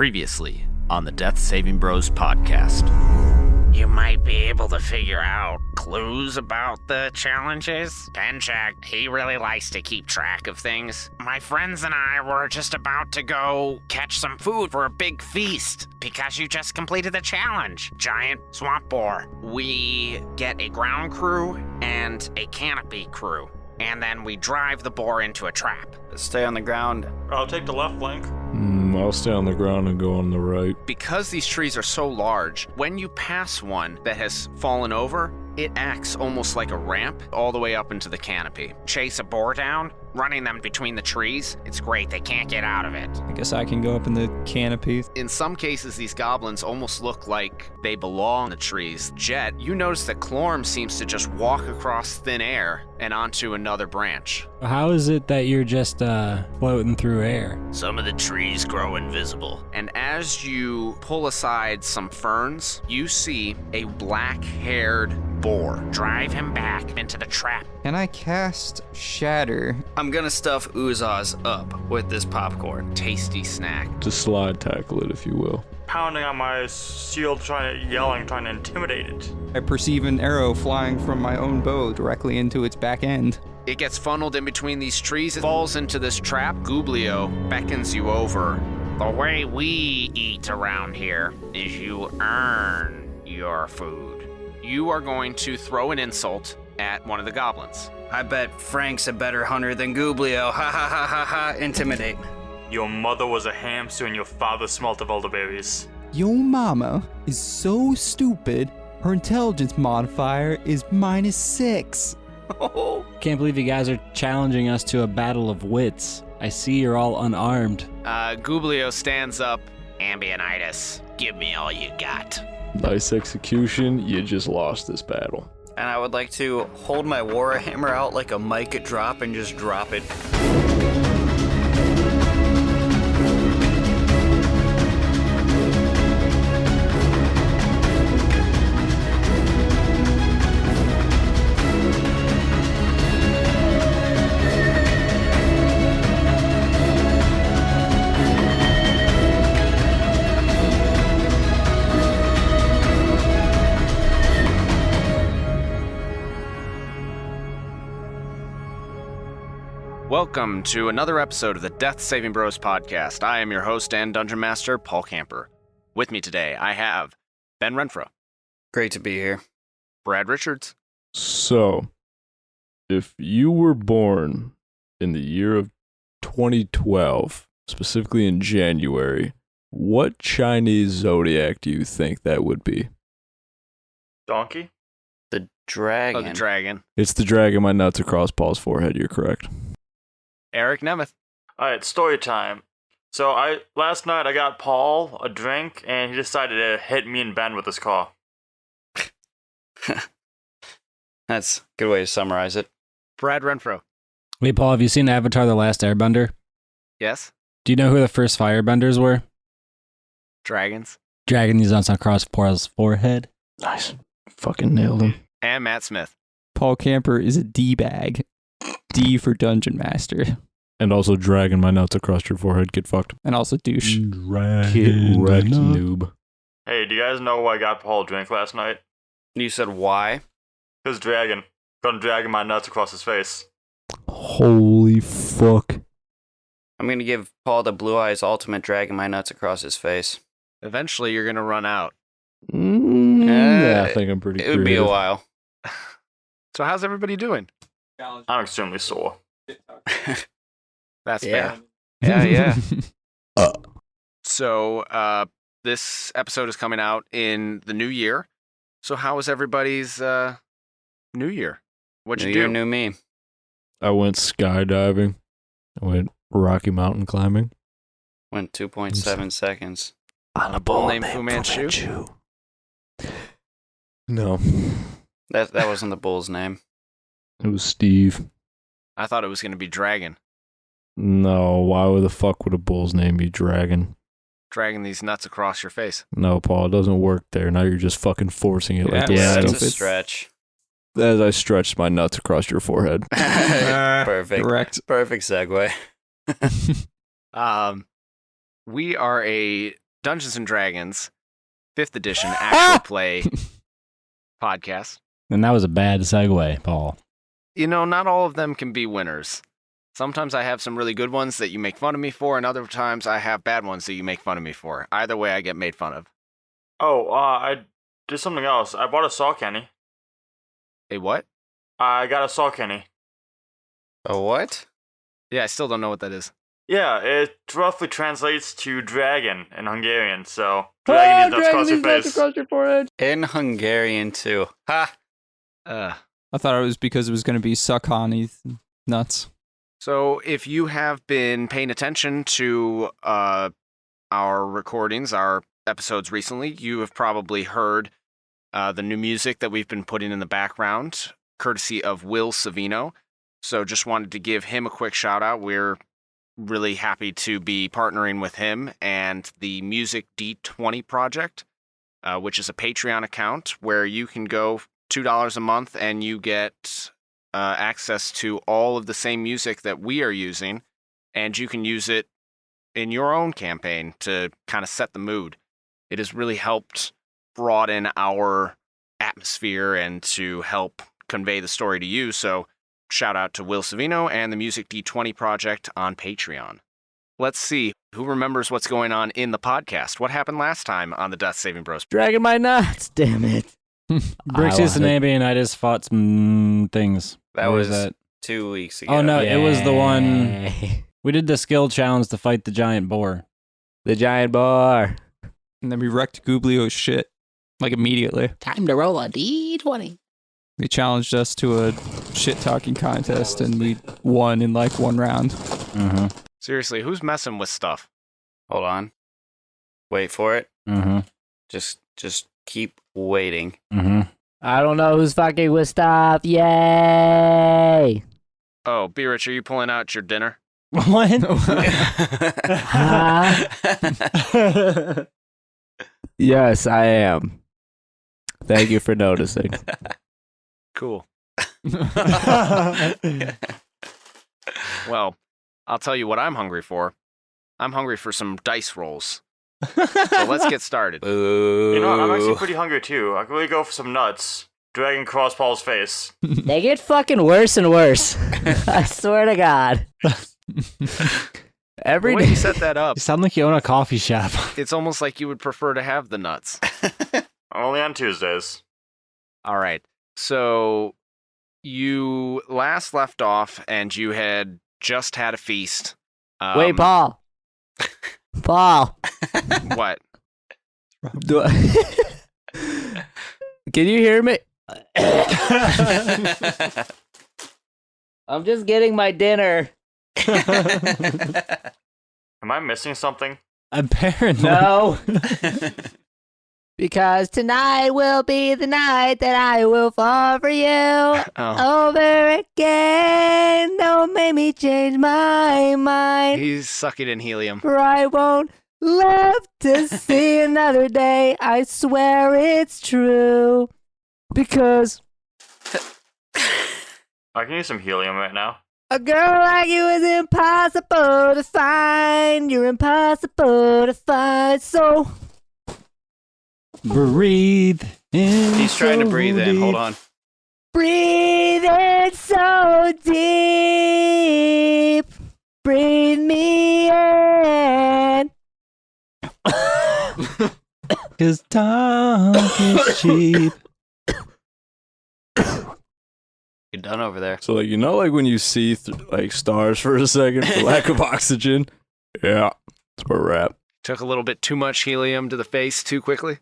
Previously on the Death Saving Bros podcast. You might be able to figure out clues about the challenges. Penchak, he really likes to keep track of things. My friends and I were just about to go catch some food for a big feast because you just completed the challenge. Giant swamp boar. We get a ground crew and a canopy crew. And then we drive the boar into a trap. Stay on the ground. I'll take the left flank. I'll stay on the ground and go on the right. Because these trees are so large, when you pass one that has fallen over, it acts almost like a ramp all the way up into the canopy. Chase a boar down, running them between the trees. It's great, they can't get out of it. I guess I can go up in the canopy. In some cases, these goblins almost look like they belong in the trees. Jet, you notice that Clorm seems to just walk across thin air and onto another branch. How is it that you're just floating through air? Some of the trees grow invisible. And as you pull aside some ferns, you see a black-haired boar. Drive him back into the trap. Can I cast Shatter? I'm gonna stuff Uzaz up with this popcorn. Tasty snack. To slide tackle it, if you will. Pounding on my shield, yelling, trying to intimidate it. I perceive an arrow flying from my own bow directly into its back end. It gets funneled in between these trees. It falls into this trap. Gublio beckons you over. The way we eat around here is you earn your food. You are going to throw an insult at one of the goblins. I bet Frank's a better hunter than Gublio. Ha ha ha ha ha. Intimidate. Your mother was a hamster and your father smelt of elderberries. Your mama is so stupid, her intelligence modifier is -6. Can't believe you guys are challenging us to a battle of wits. I see you're all unarmed. Gublio stands up. Ambionitis, give me all you got. Nice execution, you just lost this battle. And I would like to hold my Warhammer out like a mic drop and just drop it. Welcome to another episode of the Death Saving Bros podcast. I am your host and Dungeon Master, Paul Camper. With me today, I have Ben Renfro. Great to be here. Brad Richards. So, if you were born in the year of 2012, specifically in January, what Chinese zodiac do you think that would be? Donkey? The dragon. Oh, the dragon. It's the dragon my nuts across Paul's forehead, you're correct. Eric Nemeth. Alright, story time. So last night I got Paul a drink and he decided to hit me and Ben with his car. That's a good way to summarize it. Brad Renfro. Wait, Paul, have you seen Avatar: The Last Airbender? Yes. Do you know who the first firebenders were? Dragons. Dragging these nuts across Paul's forehead. Nice. Fucking nailed him. And Matt Smith. Paul Camper is a D-bag. D for Dungeon Master. And also dragging my nuts across your forehead, get fucked. And also douche. Get wrecked, noob. Hey, do you guys know why I got Paul a drink last night? You said why? His dragon. Got him dragging my nuts across his face. Holy fuck. I'm gonna give Paul the Blue Eyes ultimate dragging my nuts across his face. Eventually, you're going to run out. Yeah, I think I'm pretty It would be a creative. while. So how's everybody doing? I'm extremely sore. That's Yeah. fair. Yeah. So, this episode is coming out in the new year. So how was everybody's new year? What'd New you year, do? new me. I went skydiving. I went Rocky Mountain climbing. Went 2.7 seconds. On a bull named Fu Manchu? No, That wasn't the bull's name. it was Steve. I thought it was going to be Dragon. No, why would the fuck would a bull's name be Dragon? Dragging these nuts across your face. No, Paul, it doesn't work there. Now you're just fucking forcing it like the Yeah, rest it's of a it. stretch. As I stretched my nuts across your forehead. Perfect. Correct. Perfect segue. We are a Dungeons and Dragons 5th edition actual play podcast. And that was a bad segue, Paul. You know, not all of them can be winners. Sometimes I have some really good ones that you make fun of me for, and other times I have bad ones that you make fun of me for. Either way, I get made fun of. Oh, I did something else. I bought a saw canny. A what? I got a saw canny. A what? Yeah, I still don't know what that is. Yeah, it roughly translates to dragon in Hungarian, so dragon needs nuts across your face. In Hungarian, too. Ha! I thought it was because it was going to be suck on nuts. So if you have been paying attention to our recordings, our episodes recently, you have probably heard the new music that we've been putting in the background, courtesy of Will Savino. So just wanted to give him a quick shout out. We're really happy to be partnering with him and the Music D20 Project, which is a Patreon account where you can go $2 a month and you get access to all of the same music that we are using, and you can use it in your own campaign to kind of set the mood. It has really helped broaden our atmosphere and to help convey the story to you. So shout out to Will Savino and the Music D20 Project on Patreon. Let's see, who remembers what's going on in the podcast? What happened last time on the Death Saving Bros? Dragging my nuts, damn it. Brixus and Abionitis fought some things. That What was that? 2 weeks ago. Oh, no, it was the one... Yay. We did the skill challenge to fight the giant boar. The giant boar. And then we wrecked Gooblio's shit, like immediately. Time to roll a D20. They challenged us to a shit-talking contest, and we won in like one round. Mm-hmm. Seriously, who's messing with stuff? Hold on. Wait for it. Mm-hmm. Just keep waiting. Mm-hmm. I don't know who's fucking with stuff. Yay! Oh, B-Rich, are you pulling out your dinner? What? Huh? Yes, I am. Thank you for noticing. Cool. Well, I'll tell you what I'm hungry for. I'm hungry for some dice rolls. So let's get started. Boo. You know what? I'm actually pretty hungry too. I could really go for some nuts. Dragon cross Paul's face. They get fucking worse and worse. I swear to God. Every The way you day. set that up, You sound like you own a coffee shop. it's almost like you would prefer to have the nuts. Only on Tuesdays. All right. So you last left off and you had just had a feast. Wait, Paul. Paul. What? Do Can you hear me? I'm just getting my dinner. Am I missing something? Apparently. No. Because tonight will be the night that I will fall for you Oh, over again. Don't make me change my mind. he's sucking in helium. For I won't live to see another day. I swear it's true. Because I can use some helium right now. a girl like you is impossible to find. You're impossible to find. So Breathe in. He's trying to so breathe in. Hold deep. on. breathe in so deep. Breathe me in. 'Cause talk is cheap. You're done over there. So, like, you know, like when you see like stars for a second for lack of oxygen? Yeah, that's where we're at. Took a little bit too much helium to the face too quickly.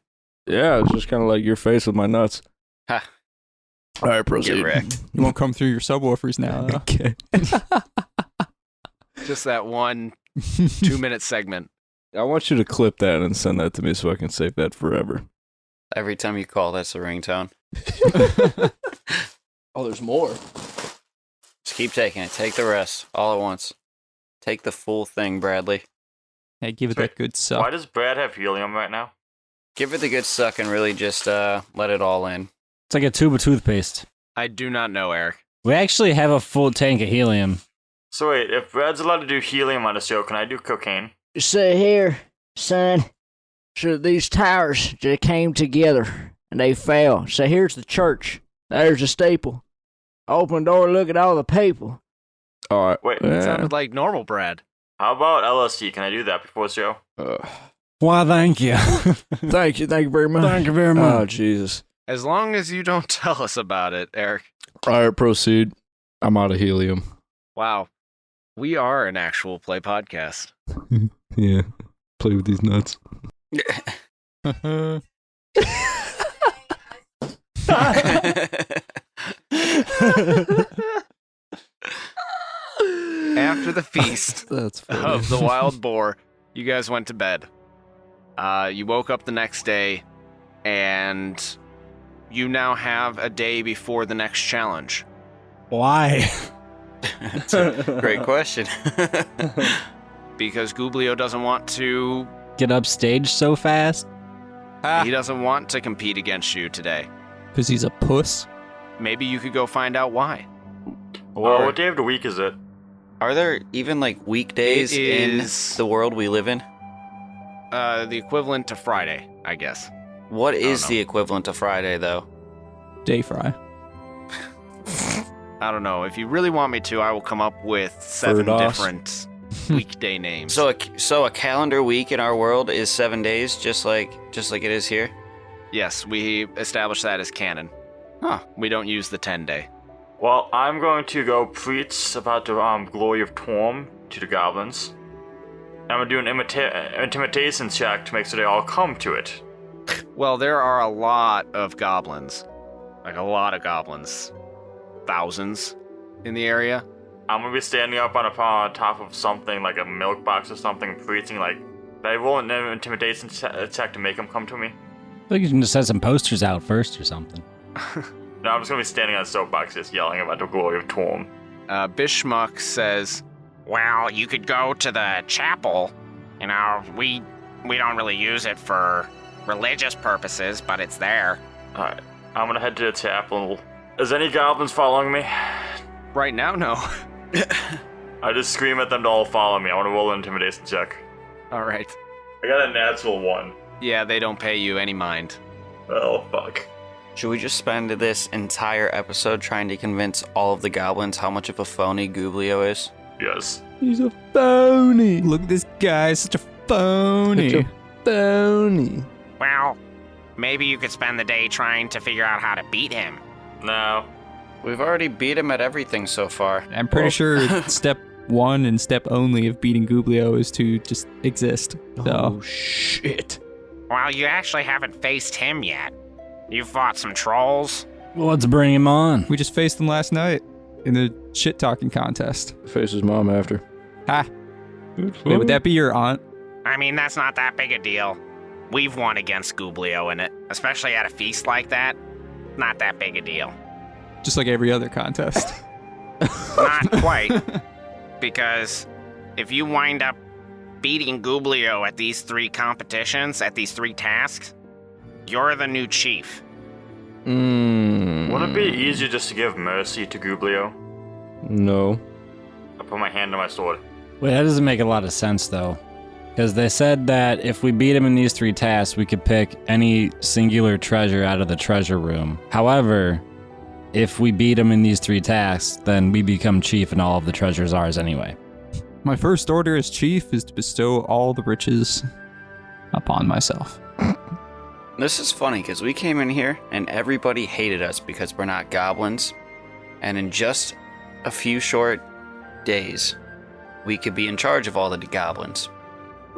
Yeah, it's just kind of like your face with my nuts. Ha. All right, proceed. Get wrecked. You won't come through your subwoofers now. Though. Okay. Just that one 2-minute segment. I want you to clip that and send that to me so I can save that forever. Every time you call, that's the ringtone. Oh, there's more. Just keep taking it. Take the rest all at once. Take the full thing, Bradley. Hey, give it Wait, that good suck. Why does Brad have helium right now? Give it the good suck and really just let it all in. It's like a tube of toothpaste. I do not know, Eric. We actually have a full tank of helium. So wait, if Brad's allowed to do helium on the show, can I do cocaine? So here, son, So these towers just came together and they fell. So here's the church. There's the steeple. Open door, look at all the people. All right. Wait, It sounded like normal, Brad. how about LSD? Can I do that before the show? Why, thank you. Thank you very much. Thank you very Oh, much. Jesus. As long as you don't tell us about it, Eric. All right, proceed. I'm out of helium. Wow. We are an actual play podcast. Yeah. Play with these nuts. After the feast That's funny. of the wild boar, you guys went to bed. You woke up the next day, and you now have a day before the next challenge. Why? That's a great question. Because Gublio doesn't want to. Get upstage so fast? He doesn't want to compete against you today. Because he's a puss. Maybe you could go find out why. Well, what day of the week is it? Are there even like weekdays It in is- the world we live in? The equivalent to Friday, I guess. What is know. the equivalent to Friday, though? Day fry. I don't know. If you really want me to, I will come up with 7 Firdos. different weekday names. So a calendar week in our world is 7 days, just like it is here. Yes, we established that as canon. Huh. We don't use the 10-day. Well, I'm going to go preach about the glory of Torm to the goblins. I'm gonna do an intimidation check to make sure they all come to it. Well, there are a lot of goblins. Like a lot of goblins. Thousands in the area. I'm gonna be standing up on top of something like a milk box or something, preaching like. Did I roll an intimidation check to make them come to me? I think you can just set some posters out first or something. No, I'm just gonna be standing on a soapbox just yelling about the glory of Torm. Bishmuck says, Well, you could go to the chapel. You know, we don't really use it for religious purposes, but it's there. Alright, I'm gonna head to the chapel. Is any goblins following me? right now, no. I just scream at them to all follow me. I wanna roll an intimidation check. All right. I got a natural 1. Yeah, they don't pay you any mind. Oh, fuck. Should we just spend this entire episode trying to convince all of the goblins how much of a phony Gublio is? Yes. He's a phony. Look at this guy, such a phony. Such a phony. Well, maybe you could spend the day trying to figure out how to beat him. No. We've already beat him at everything so far. I'm pretty sure step 1 and step only of beating Gublio is to just exist. So Oh, shit. Well, you actually haven't faced him yet. You fought some trolls. Well, let's bring him on. we just faced him last night in the shit talking contest. Face his mom after. Ha! Wait, would that be your aunt? I mean, that's not that big a deal. We've won against Gublio in it, especially at a feast like that. Not that big a deal. Just like every other contest. Not quite. Because if you wind up beating Gublio at these 3 competitions, at these 3 tasks, you're the new chief. Wouldn't it be easier just to give mercy to Gublio? No. I put my hand on my sword. Wait, that doesn't make a lot of sense, though. Because they said that if we beat him in these 3 tasks, we could pick any singular treasure out of the treasure room. However, if we beat him in these 3 tasks, then we become chief and all of the treasures ours anyway. My first order as chief is to bestow all the riches upon myself. This is funny because we came in here and everybody hated us because we're not goblins. And in just a few short days, we could be in charge of all the goblins.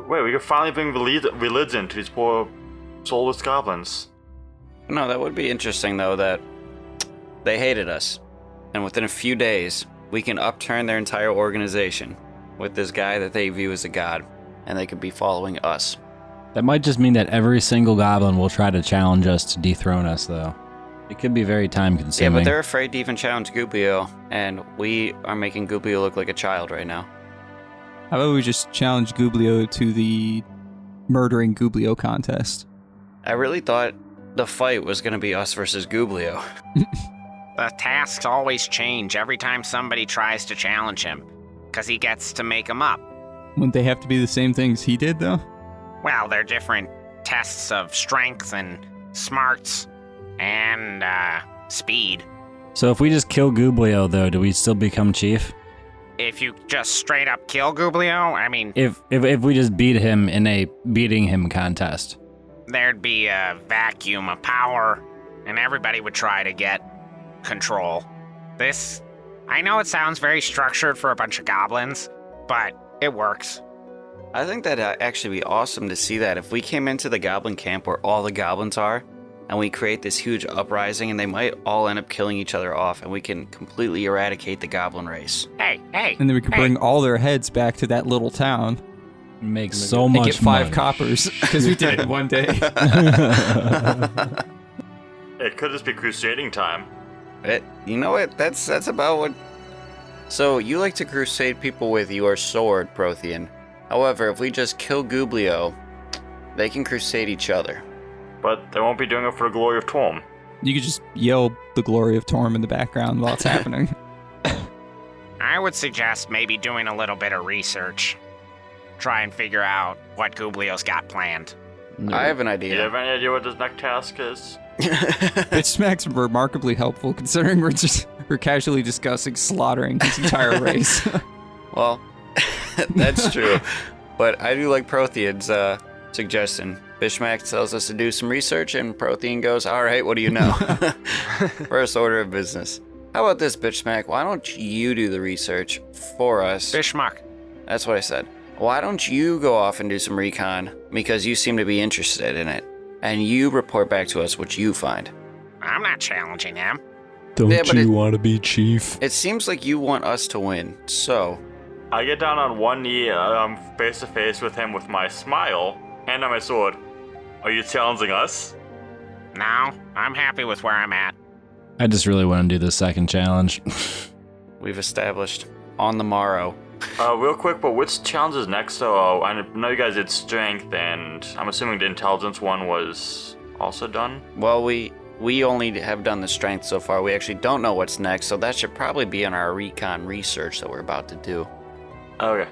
Wait, we could finally bring religion to these poor soulless goblins. No, that would be interesting though that they hated us. And within a few days, we can upturn their entire organization with this guy that they view as a god. And they could be following us. That might just mean that every single goblin will try to challenge us to dethrone us, though. It could be very time Yeah, consuming. but they're afraid to even challenge Gublio. And we are making Gublio look like a child right now. How about we just challenge Gublio to the murdering Gublio contest? I really thought the fight was going to be us versus Gublio. The tasks always change every time somebody tries to challenge him, because he gets to make them up. Wouldn't they have to be the same things he did, though? Well, they're different tests of strength and smarts and speed. So if we just kill Gublio, though, do we still become chief? If you just straight up kill Gublio, I mean, If we just beat him in a beating him contest. there'd be a vacuum of power, and everybody would try to get control. This, I know it sounds very structured for a bunch of goblins, but it works. I think that'd actually be awesome to see that if we came into the goblin camp where all the goblins are, and we create this huge uprising, and they might all end up killing each other off, and we can completely eradicate the goblin race. Hey, And then we can bring all their heads back to that little town Makes so and much get 5 money. coppers because we did it in one day. It could just be crusading time. You know what? That's about what... So, you like to crusade people with your sword, Prothean. However, if we just kill Gublio, they can crusade each other. But they won't be doing it for the glory of Torm. You could just yell the glory of Torm in the background while it's happening. I would suggest maybe doing a little bit of research. Try and figure out what Gublio's got planned. I have an Do you idea. have any idea what this next task is? Bitch Smack's remarkably helpful considering we're casually discussing slaughtering his entire race. Well, that's true. But I do like Prothean's suggestion. Bishmack tells us to do some research, and Prothean goes, all right, what do you know? First order of business. How about this, Bishmack? Why don't you do the research for us? Bishmuck. That's what I said. Why don't you go off and do some recon, because you seem to be interested in it, and you report back to us what you find. I'm not challenging him. Don't Yeah, but you it- want to be chief? It seems like you want us to win, so... I get down on one knee, face to face with him with my smile, hand on my sword. Are you challenging us? No, I'm happy with where I'm at. I just really want to do the second challenge. We've established on the morrow. Real quick, but which challenge is next? So, I know you guys did strength, and I'm assuming the intelligence one was also done? Well, we only have done the strength so far. We actually don't know what's next, so that should probably be in our recon research that we're about to do. Okay.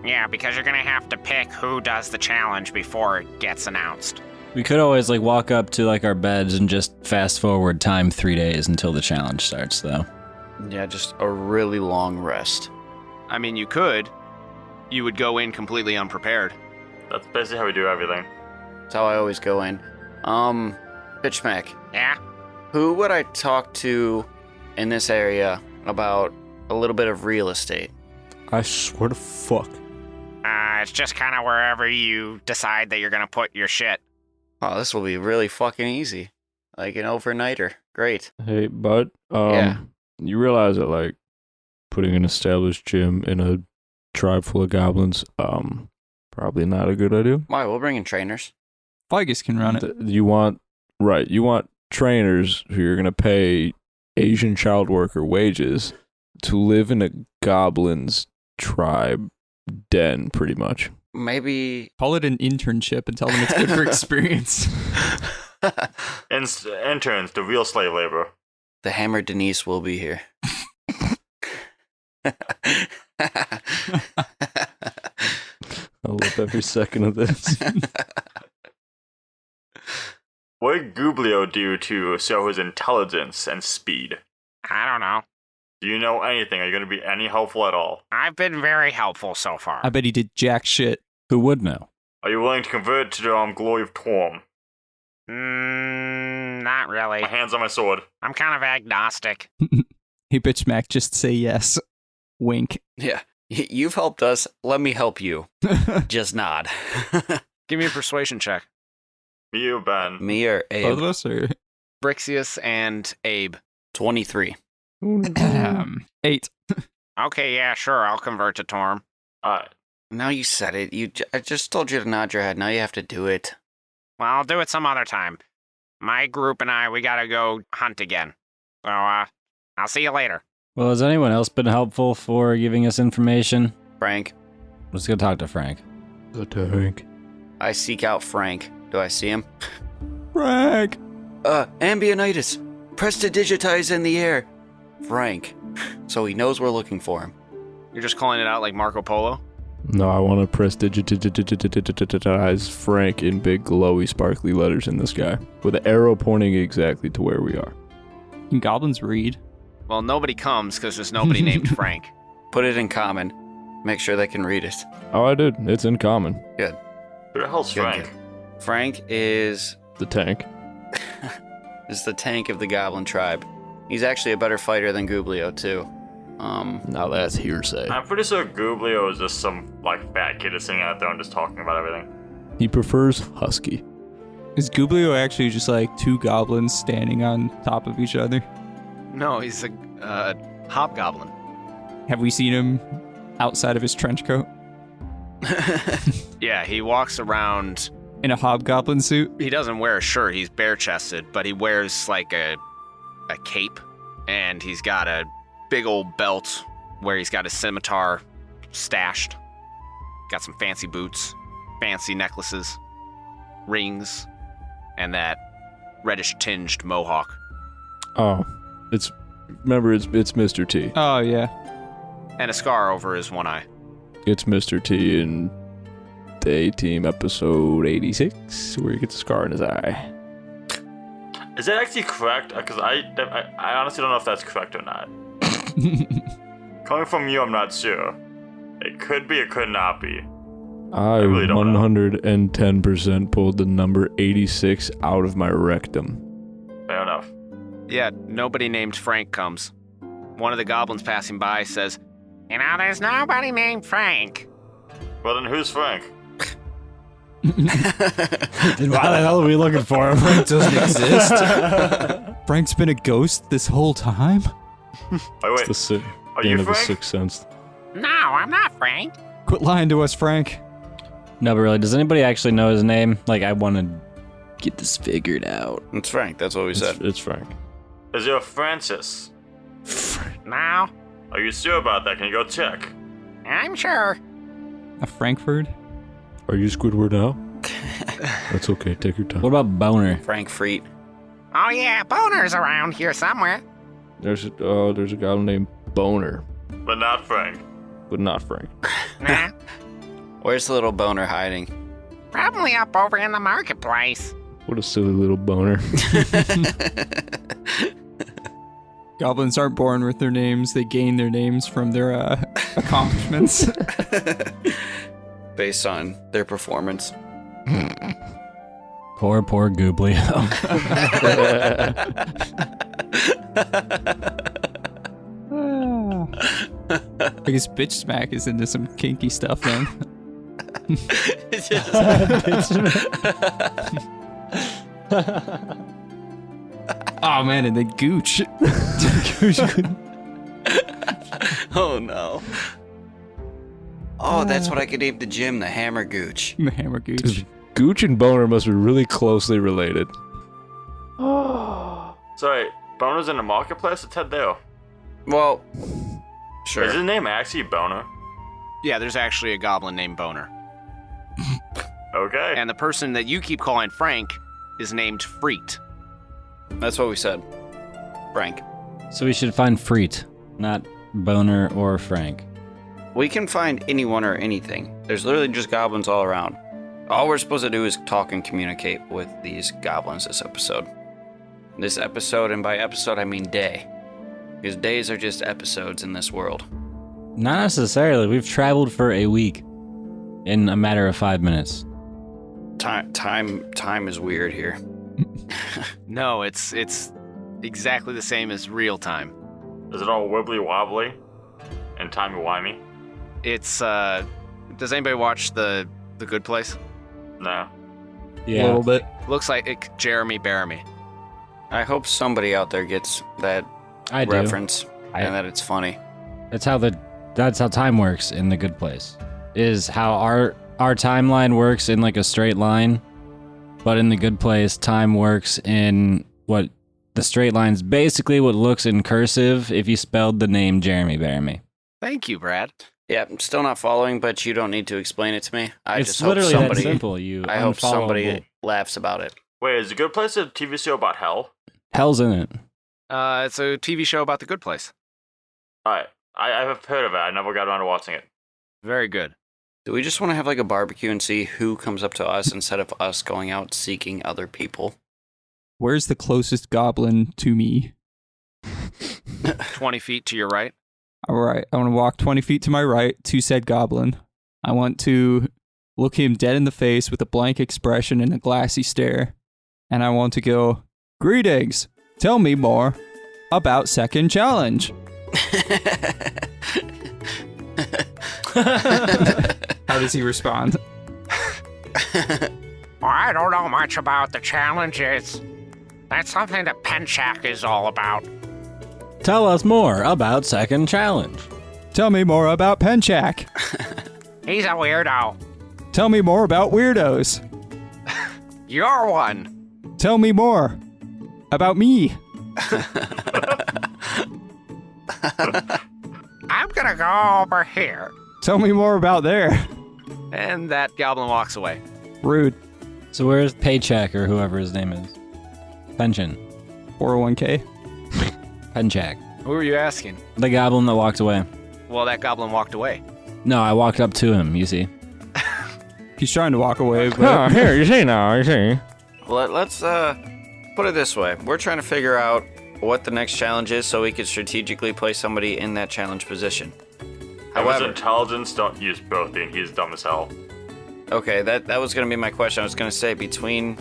Yeah, because you're gonna have to pick who does the challenge before it gets announced. We could always walk up to our beds and just fast forward time 3 days until the challenge starts, though. Yeah, just a really long rest. I mean, you could. You would go in completely unprepared. That's basically how we do everything. That's how I always go in. Pitchmack, Yeah? who would I talk to in this area about a little bit of real estate? I swear to fuck. It's just kind of wherever you decide that you're gonna put your shit. Oh, this will be really fucking easy. Like an overnighter. Great. Hey, bud. Yeah. You realize that putting an established gym in a tribe full of goblins, probably not a good idea. Why, we'll bring in trainers. Vigus can run it. You want trainers who you're gonna pay Asian child worker wages to live in a goblin's tribe den, pretty much. Maybe... Call it an internship and tell them it's good for experience. Interns, the real slave labor. The Hammer Denise will be here. I love every second of this. What did Gublio do to show his intelligence and speed? I don't know. Do you know anything? Are you going to be any helpful at all? I've been very helpful so far. I bet he did jack shit. Who would know? Are you willing to convert to the glory of Torm? Not really. My hands on my sword. I'm kind of agnostic. Hey, bitch Mac, just say yes. Wink. Yeah. You've helped us. Let me help you. Just nod. Give me a persuasion check. Me or Ben? Me or Abe? Both of us, or Brixius and Abe. 23. 8. Okay, yeah, sure, I'll convert to Torm. Now you said it. I just told you to nod your head. Now you have to do it. Well, I'll do it some other time. My group and I, we gotta go hunt again. So, I'll see you later. Well, has anyone else been helpful for giving us information? Frank. Let's go talk to Frank. The tank. I seek out Frank. Do I see him? Frank! Ambionitis. Press to digitize in the air. Frank. So he knows we're looking for him. You're just calling it out like Marco Polo? No, I want to prestidigitize Frank in big, glowy, sparkly letters in the sky, with an arrow pointing exactly to where we are. Can goblins read? Well, nobody comes because there's nobody named Frank. Put it in common. Make sure they can read it. Oh, I did. It's in common. Who the hell's Good, Frank? good. Frank is The tank. the tank of the goblin tribe. He's actually a better fighter than Gublio, too. Now that's hearsay. I'm pretty sure Gublio is just some like fat kid that's sitting out there and just talking about everything. He prefers husky. Is Gublio actually just like two goblins standing on top of each other? No, he's a hobgoblin. Have we seen him outside of his trench coat Yeah, he walks around. in a hobgoblin suit? He doesn't wear a shirt. He's bare-chested, but he wears like a cape, and he's got a big old belt where he's got his scimitar stashed. Got some fancy boots, fancy necklaces, rings, and that reddish-tinged mohawk. Oh, it's Mr. T. Oh yeah. And a scar over his one eye. It's Mr. T in the A-Team episode 86, where he gets a scar in his eye. Is that actually correct? Because I honestly don't know if that's correct or not. Coming from you, I'm not sure. It could be, it could not be. I really don't know. 110% pulled the number 86 out of my rectum. Fair enough. Yeah, nobody named Frank comes. One of the goblins passing by says, You know, there's nobody named Frank. Well, then who's Frank? Then why the hell are we looking for him? Frank doesn't exist. Frank's been a ghost this whole time? Oh, wait. It's the Are game you of the Frank? Sixth Sense. No, I'm not Frank. Quit lying to us, Frank. No, but really, does anybody actually know his name? Like, I want to get this figured out. It's Frank. That's what we said. It's Frank. Is there a Francis? No, Are you sure about that? Can you go check? I'm sure. A Frankfurt? Are you Squidward now? That's okay. Take your time. What about Boner? Frank Freet. Oh yeah, Boner's around here somewhere. There's a guy named Boner, But not Frank. but not Frank. Nah, Where's the little boner hiding? probably up over in the marketplace. What a silly little boner. Goblins aren't born with their names, they gain their names from their accomplishments. Based on their performance. Poor Gublio. I guess Bitch Smack is into some kinky stuff then. Oh man, and then Gooch. Oh no. Oh, that's what I could name the gym, the Hammer Gooch. The Hammer Gooch. Gooch and Boner must be really closely related. Sorry, Boner's in the marketplace? What's that there? Well, Is sure. his name actually Boner? yeah, there's actually a goblin named Boner. Okay. And the person that you keep calling Frank is named Freet. That's what we said. Frank. So we should find Freet, not Boner or Frank. We can find anyone or anything. There's literally just goblins all around. All we're supposed to do is talk and communicate with these goblins this episode. This episode, and by episode I mean day. Because days are just episodes in this world. Not necessarily. We've traveled for a week in a matter of 5 minutes. Time is weird here. No, it's exactly the same as real time. Is it all wibbly wobbly and timey-wimey? It's does anybody watch the Good Place? No. A little bit. Looks like Jeremy Bearimy. I hope somebody out there gets that I do. reference and that it's funny. That's how time works in The Good Place. Is how our timeline works in like a straight line, but in The Good Place, time works in what the straight line's basically what looks in cursive if you spelled the name Jeremy Bearimy. Thank you, Brad. Yeah, I'm still not following, but you don't need to explain it to me. I It's just hope literally somebody. that simple. I hope somebody unfollowable. laughs about it. Wait, is The Good Place a TV show about hell? Hell's in it. It's a TV show about the Good Place. Alright. I have heard of it. I never got around to watching it. Very good. Do we just want to have like a barbecue and see who comes up to us instead of us going out seeking other people? Where's the closest goblin to me? 20 feet to your right. All right, I want to walk 20 feet to my right to said goblin. I want to look him dead in the face with a blank expression and a glassy stare. And I want to go, "Greetings. Tell me more about second challenge." How does he respond? I don't know much about the challenges. That's something that Penchak is all about. Tell us more about second challenge. Tell me more about Penchak. He's a weirdo. Tell me more about weirdos. You're one. Tell me more about me. I'm gonna go over here. Tell me more about there. And that goblin walks away. Rude. So where's Paycheck or whoever his name is? Pension. 401k. Penchak. Who are you asking? The goblin that walked away. Well, that goblin walked away. No, I walked up to him, you see. He's trying to walk away, but... here, you see now, you see. Let's put it this way. We're trying to figure out what the next challenge is so we can strategically place somebody in that challenge position. However, intelligence, don't use Prothean. He's dumb as hell. Okay, that was going to be my question. I was going to say between...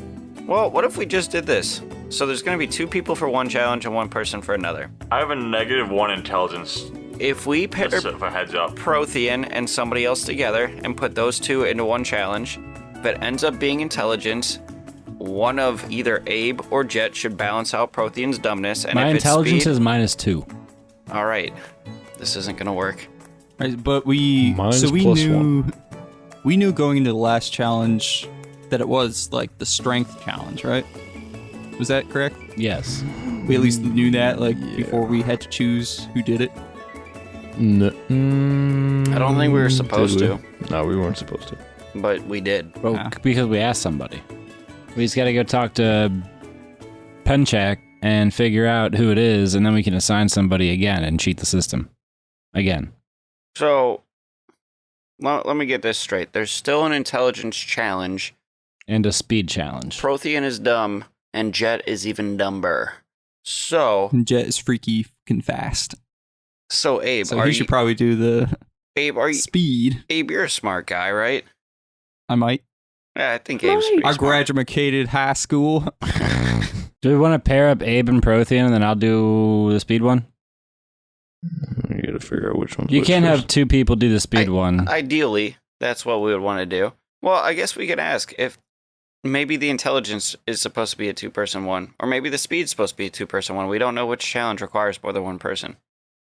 Well, what if we just did this? So there's going to be 2 people for one challenge and 1 person for another. I have a -1 intelligence. If we pair Just for a heads up. Prothean and somebody else together and put those 2 into one challenge, if it ends up being intelligence, one of either Abe or Jet should balance out Prothean's dumbness. And My if it's intelligence speed, is -2. all right, this isn't going to work. Right, but we... Mine's so we plus knew... 1. We knew going into the last challenge that it was, like, the strength challenge, right? Was that correct? Yes. We at least knew that, like, before we had to choose who did it. I don't think we were supposed to, No, we weren't supposed to. but we did. Well, Ah. because we asked somebody. We just gotta go talk to Penchak and figure out who it is, and then we can assign somebody again and cheat the system. Again. So, let me get this straight. There's still an intelligence challenge. And a speed challenge. Prothean is dumb, and Jet is even dumber. So, And Jet is freaky fucking fast. Abe, So are he you, should probably do the Abe, are you, speed. Abe, you're a smart guy, right? I might. Yeah, I think Abe's pretty I smart. graduated high school. Do we want to pair up Abe and Prothean, and then I'll do the speed one? You gotta figure out which one. You can't have 2 people do the speed one. Ideally, that's what we would want to do. Well, I guess we could ask if maybe the intelligence is supposed to be a 2-person one, or maybe the speed's supposed to be a 2-person one. We don't know which challenge requires more than 1 person.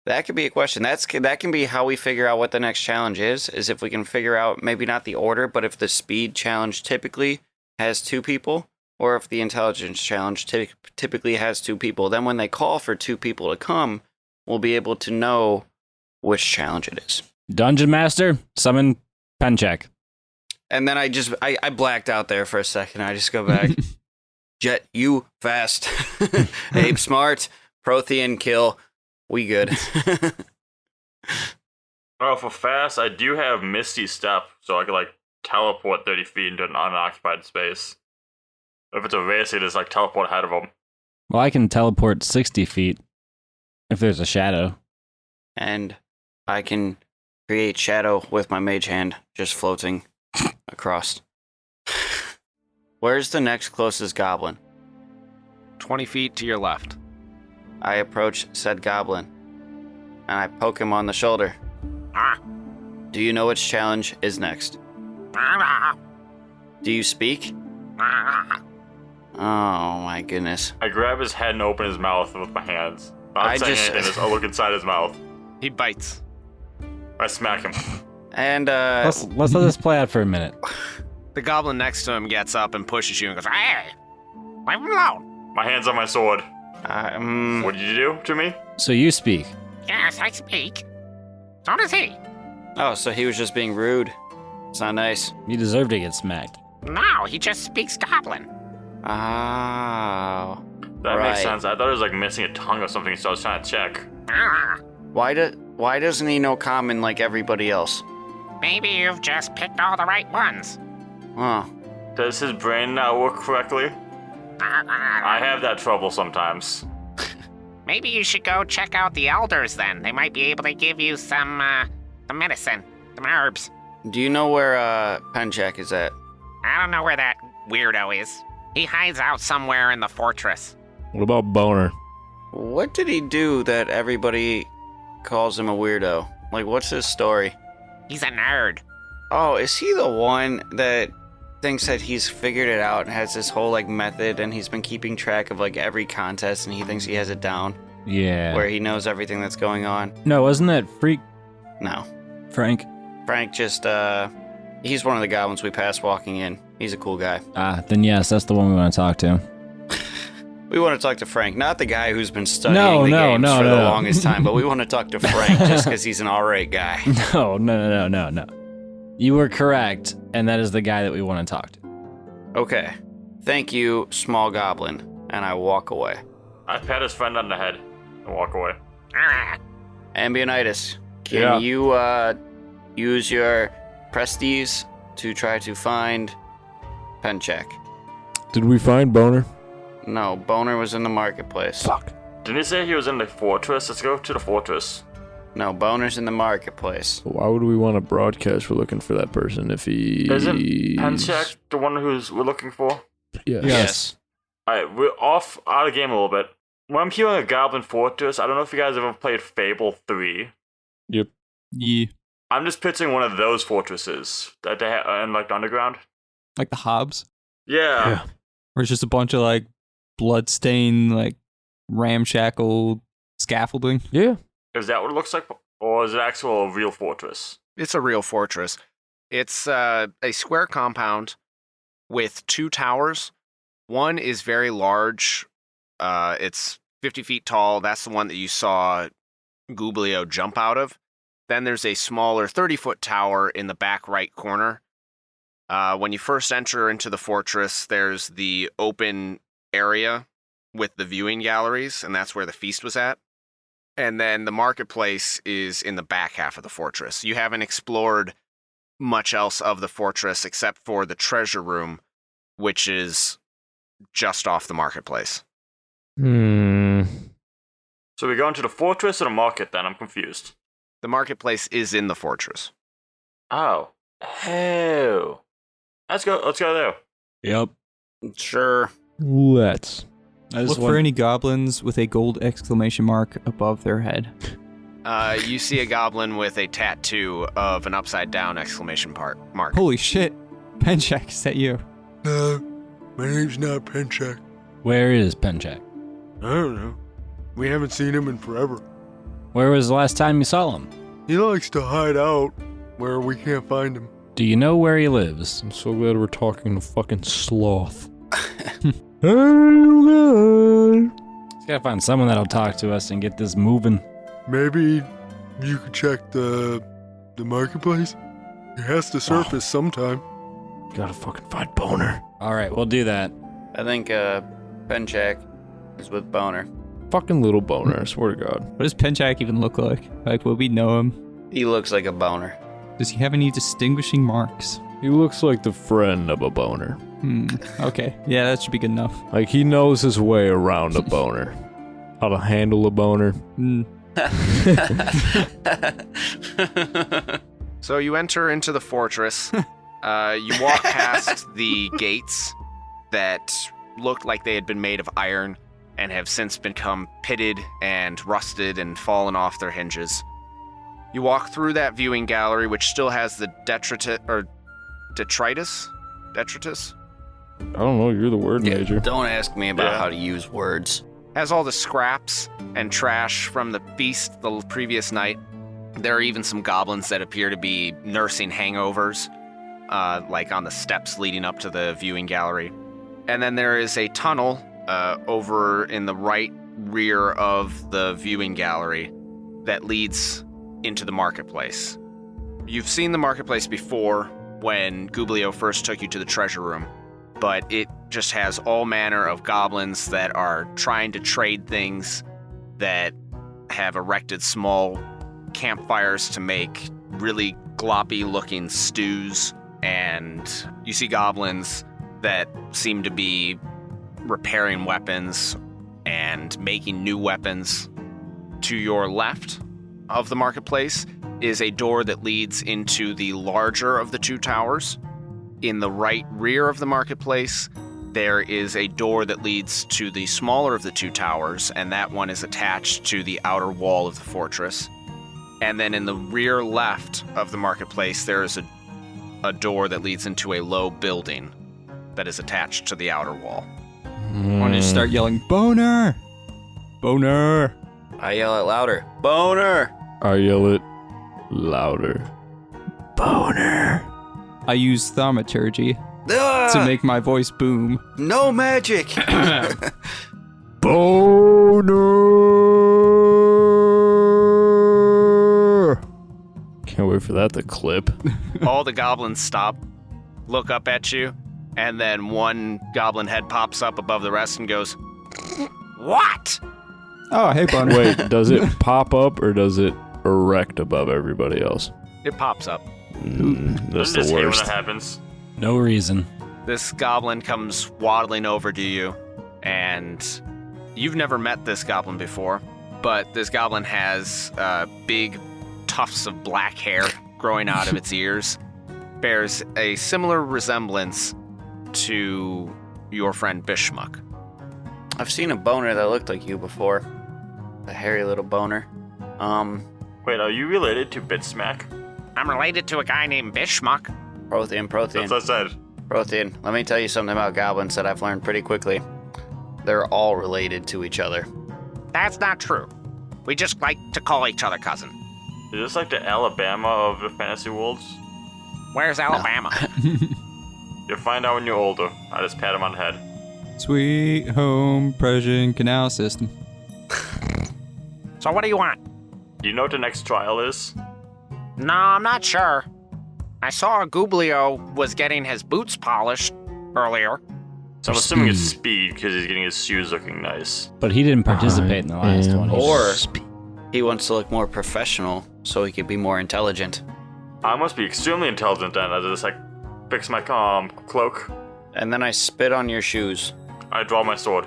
That could be a question. That can be how we figure out what the next challenge is if we can figure out maybe not the order, but if the speed challenge typically has 2 people, or if the intelligence challenge typically has 2 people. Then when they call for 2 people to come, we'll be able to know which challenge it is. Dungeon Master, summon Penchak. And then I blacked out there for a second. I just go back. Jet, you fast. Abe smart. Prothean kill. We good. Oh, for fast, I do have Misty Step, so I could, like, teleport 30 feet into an unoccupied space. If it's a race, I just, like, teleport ahead of them. Well, I can teleport 60 feet if there's a shadow. And I can create shadow with my mage hand, just floating across. Where's the next closest goblin? 20 feet to your left. I approach said goblin, and I poke him on the shoulder. Ah, Do you know which challenge is next? ah, Do you speak? ah. Oh my goodness. I grab his head and open his mouth with my hands. I Not saying just- anything, just I look inside his mouth. He bites. I smack him. And, Let's let this play out for a minute. The goblin next to him gets up and pushes you and goes, Hey, leave him alone. My hand's on my sword. What did you do to me? So you speak. Yes, I speak. So does he. Oh, so he was just being rude. It's not nice. You deserve to get smacked. No, he just speaks Goblin. Oh. That Right. makes sense. I thought it was like missing a tongue or something, so I was trying to check. Ah, Why doesn't he know common like everybody else? Maybe you've just picked all the right ones. Huh. Does his brain not work correctly? I have that trouble sometimes. Maybe you should go check out the elders then. They might be able to give you some medicine, some herbs. Do you know where Penchak is at? I don't know where that weirdo is. He hides out somewhere in the fortress. What about Boner? What did he do that everybody calls him a weirdo? Like, what's his story? He's a nerd. Oh, is he the one that thinks that he's figured it out and has this whole, like, method and he's been keeping track of, like, every contest and he thinks he has it down? Yeah. Where he knows everything that's going on? No, wasn't that Freak No. Frank? Frank just, he's one of the goblins we passed walking in. He's a cool guy. Then yes, that's the one we want to talk to. We want to talk to Frank, not the guy who's been studying No, the no, games no, for the no. longest time, but we want to talk to Frank just because he's an alright guy. No. You were correct, and that is the guy that we want to talk to. Okay. Thank you, small goblin. And I walk away. I pat his friend on the head and walk away. Ambionitis, can you use your prestige to try to find Penchak? Did we find Boner? No, Boner was in the marketplace. Fuck. Didn't he say he was in the fortress? Let's go to the fortress. No, Boner's in the marketplace. Why would we want to broadcast we're looking for that person if he... Isn't Penchak the one we're looking for? Yes. Yes. Alright, we're off out of game a little bit. When I'm hearing a Goblin Fortress, I don't know if you guys ever played Fable 3. Yep. Yeah. I'm just picturing one of those fortresses that they have in, like, the underground. Like the Hobbs? Yeah. Or it's just a bunch of like bloodstained, like ramshackle scaffolding? Yeah. Is that what it looks like? Or is it actual a real fortress? It's a real fortress. It's a square compound with 2 towers. One is very large. It's 50 feet tall. That's the one that you saw Gublio jump out of. Then there's a smaller 30-foot tower in the back right corner. When you first enter into the fortress, there's the open area with the viewing galleries, and that's where the feast was at. And then the marketplace is in the back half of the fortress. You haven't explored much else of the fortress except for the treasure room, which is just off the marketplace. Hmm. So we go into the fortress or the market then? I'm confused. The marketplace is in the fortress. Oh. Oh. Let's go there. Yep. Sure. Let's. Look for any goblins with a gold exclamation mark above their head. You see a goblin with a tattoo of an upside down exclamation mark. Holy shit. Penchak, is that you? No, my name's not Penchak. Where is Penchak? I don't know. We haven't seen him in forever. Where was the last time you saw him? He likes to hide out where we can't find him. Do you know where he lives? I'm so glad we're talking to fucking Sloth. Just gotta find someone that'll talk to us and get this moving. Maybe you could check the marketplace? It has to surface sometime. Gotta fucking find Boner. All right, we'll do that. I think Penchak is with Boner. Fucking little Boner, I swear to God. What does Penchak even look like? Like, would we know him? He looks like a boner. Does he have any distinguishing marks? He looks like the friend of a boner. Okay. Yeah, that should be good enough. Like, he knows his way around a boner. How to handle a boner. So you enter into the fortress. You walk past the gates that looked like they had been made of iron and have since become pitted and rusted and fallen off their hinges. You walk through that viewing gallery, which still has the detritus? I don't know, you're the word major. Don't ask me about how to use words. Has all the scraps and trash from the feast the previous night. There are even some goblins that appear to be nursing hangovers, like on the steps leading up to the viewing gallery. And then there is a tunnel over in the right rear of the viewing gallery that leads into the marketplace. You've seen the marketplace before when Gublio first took you to the treasure room, but it just has all manner of goblins that are trying to trade things, that have erected small campfires to make really gloppy-looking stews, and you see goblins that seem to be repairing weapons and making new weapons. To your left of the marketplace is a door that leads into the larger of the two towers. In the right rear of the marketplace, there is a door that leads to the smaller of the two towers, and that one is attached to the outer wall of the fortress. And then in the rear left of the marketplace, there is a door that leads into a low building that is attached to the outer wall. I want to start yelling, "Boner! Boner!" I yell it louder. Boner! I yell it louder. Boner! I use thaumaturgy Ah! to make my voice boom. No magic! Boner! Can't wait for that to clip. All the goblins stop, look up at you, and then one goblin head pops up above the rest and goes, "What?" Oh, hey, Boner. Wait, does it pop up or does it erect above everybody else? It pops up. That's Just the hate when worst. that happens. No reason. This goblin comes waddling over to you, and you've never met this goblin before, but this goblin has big tufts of black hair growing out of its ears. Bears a similar resemblance to your friend Bishmuck. I've seen a boner that looked like you before. A hairy little boner. Wait, are you related to Bitsmack? I'm related to a guy named Bishmuck. Prothean. That's what I said. Prothean, let me tell you something about goblins that I've learned pretty quickly. They're all related to each other. That's not true. We just like to call each other cousin. Is this like the Alabama of the fantasy worlds? Where's Alabama? You'll find out when you're older. I just pat him on the head. Sweet home Persian canal system. So what do you want? Do you know what the next trial is? No, I'm not sure. I saw Gublio was getting his boots polished earlier. So I'm assuming it's speed because he's getting his shoes looking nice. But he didn't participate in the last one. Or he wants to look more professional so he could be more intelligent. I must be extremely intelligent then, as I just like fix my cloak. And then I spit on your shoes. I draw my sword.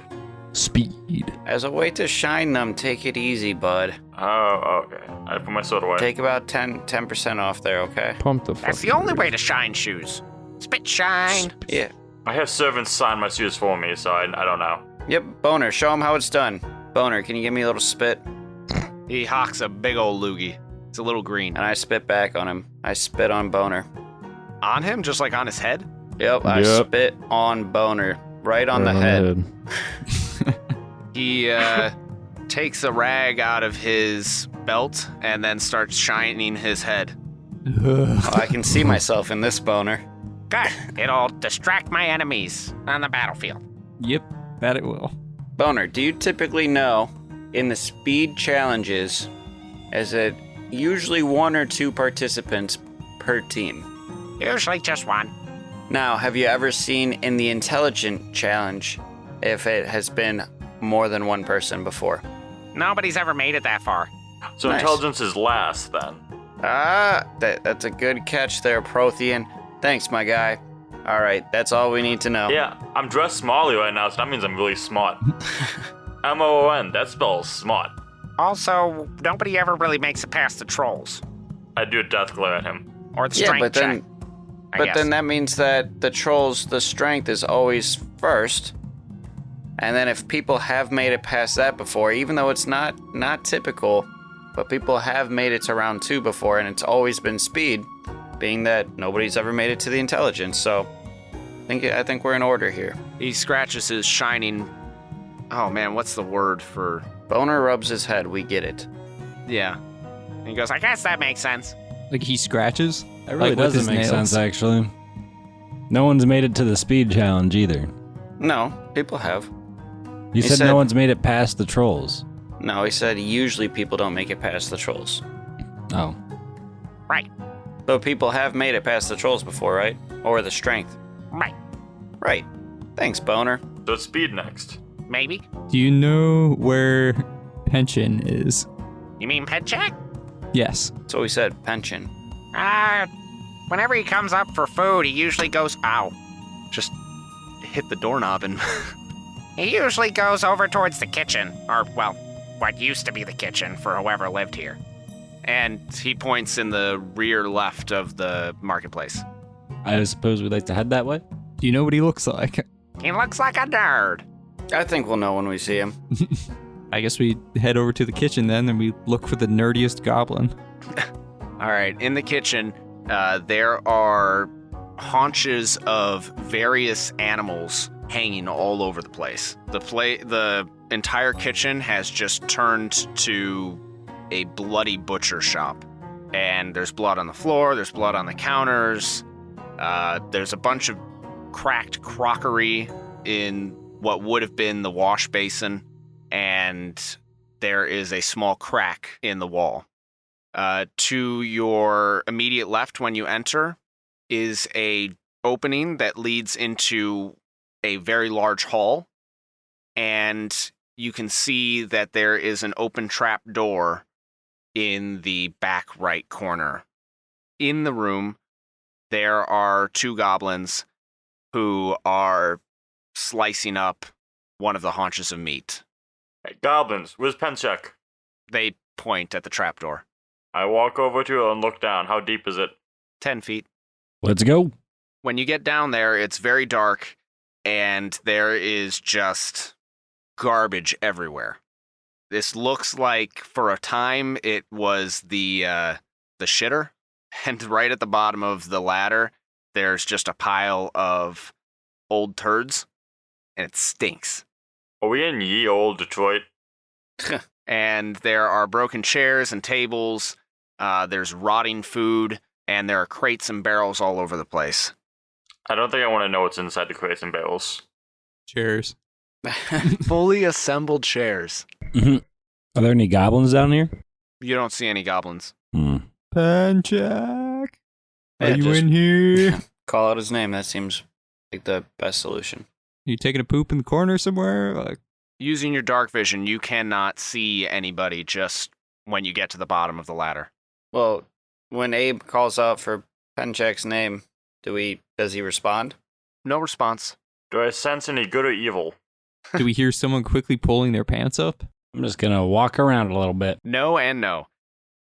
Speed. As a way to shine them, take it easy, bud. Oh, okay. I put my sword away. Take about 10% off there, okay? Pump the fuck. That's the only way to shine shoes. Spit shine. Yeah. I have servants sign my shoes for me, so I don't know. Yep, Boner, show him how it's done. Boner, can you give me a little spit? He hawks a big old loogie. It's a little green. And I spit back on him. I spit on Boner. On him, just like on his head? Yep, I Yep. spit on Boner. Right on the head. He takes a rag out of his belt and then starts shining his head. Oh, I can see myself in this Boner. Good. It'll distract my enemies on the battlefield. Yep, that it will. Boner, do you typically know in the speed challenges, is it usually 1 or 2 participants per team? Usually just one. Now, have you ever seen in the intelligent challenge if it has been more than one person before? Nobody's ever made it that far. So Nice. intelligence is last then. Ah, that's a good catch there, Prothean. Thanks, my guy. All right, that's all we need to know. Yeah, I'm dressed smartly right now, so that means I'm really smart. M-O-O-N, that spells smart. Also, nobody ever really makes it past the trolls. I do a death glare at him. Or the Yeah, strength but then, check. I but guess. then that means that the trolls, the strength is always first. And then if people have made it past that before, even though it's not typical, but people have made it to round 2 before, and it's always been speed, being that nobody's ever made it to the intelligence. So I think we're in order here. He scratches his shining... Oh man, what's the word for... Boner rubs his head. We get it. Yeah. And he goes, I guess that makes sense. Like he scratches? That really Like with doesn't his make nails? sense, actually. No one's made it to the speed challenge either. No, people have. You He said said- no one's made it past the trolls. No, he said usually people don't make it past the trolls. Oh. Right. So people have made it past the trolls before, right? Or the strength. Right. Right. Thanks, Boner. So it's speed next. Maybe. Do you know where pension is? You mean pet check? Yes. So we said pension. Whenever he comes up for food, he usually goes, ow. Just hit the doorknob and He usually goes over towards the kitchen, or, well, what used to be the kitchen for whoever lived here. and he points in the rear left of the marketplace. I suppose we'd like to head that way. Do you know what he looks like? He looks like a nerd. I think we'll know when we see him. I guess we head over to the kitchen then and we look for the nerdiest goblin. All right, in the kitchen, there are haunches of various animals hanging all over the place. The entire kitchen has just turned to a bloody butcher shop. And there's blood on the floor, there's blood on the counters, there's a bunch of cracked crockery in what would have been the wash basin, and there is a small crack in the wall. To your immediate left when you enter is a opening that leads into a very large hall, and you can see that there is an open trap door in the back right corner. In the room, there are two goblins who are slicing up one of the haunches of meat. Hey, goblins, where's Penchek? They point at the trapdoor. I walk over to it and look down. How deep is it? 10 feet. Let's go. When you get down there, it's very dark, and there is just garbage everywhere. This looks like, for a time, it was the shitter, and right at the bottom of the ladder, there's just a pile of old turds, and it stinks. Are we in ye old Detroit? And there are broken chairs and tables, there's rotting food, and there are crates and barrels all over the place. I don't think I want to know what's inside the crates and barrels. Cheers. Fully assembled chairs. Are there any goblins down here? You don't see any goblins. Penchak, are Yeah, you just in here? Call out his name. That seems like the best solution. You taking a poop in the corner somewhere? Like, Using your dark vision, you cannot see anybody just when you get to the bottom of the ladder. Well, when Abe calls out for Penchek's name, does he respond? No response. Do I sense any good or evil? do we hear someone quickly pulling their pants up? I'm just gonna walk around a little bit. No and no.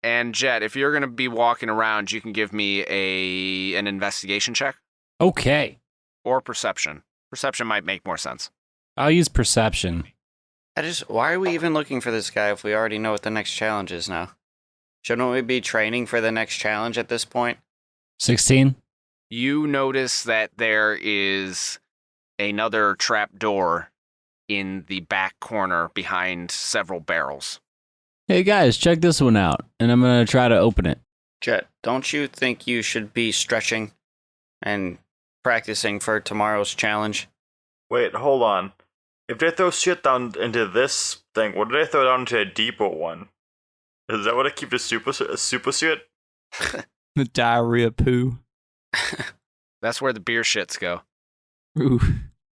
And Jet, if you're going to be walking around, you can give me an investigation check Okay. or perception. Perception might make more sense. I'll use perception. Why are we even looking for this guy if we already know what the next challenge is now? Shouldn't we be training for the next challenge at this point? 16. You notice that there is another trap door in the back corner behind several barrels. Hey guys, check this one out. And I'm gonna try to open it. Jet, don't you think you should be stretching and practicing for tomorrow's challenge? Wait, hold on. If they throw shit down into this thing, what do they throw down into a deeper one? Is that what I keep the super shit? The diarrhea poo. That's where the beer shits go. Ooh.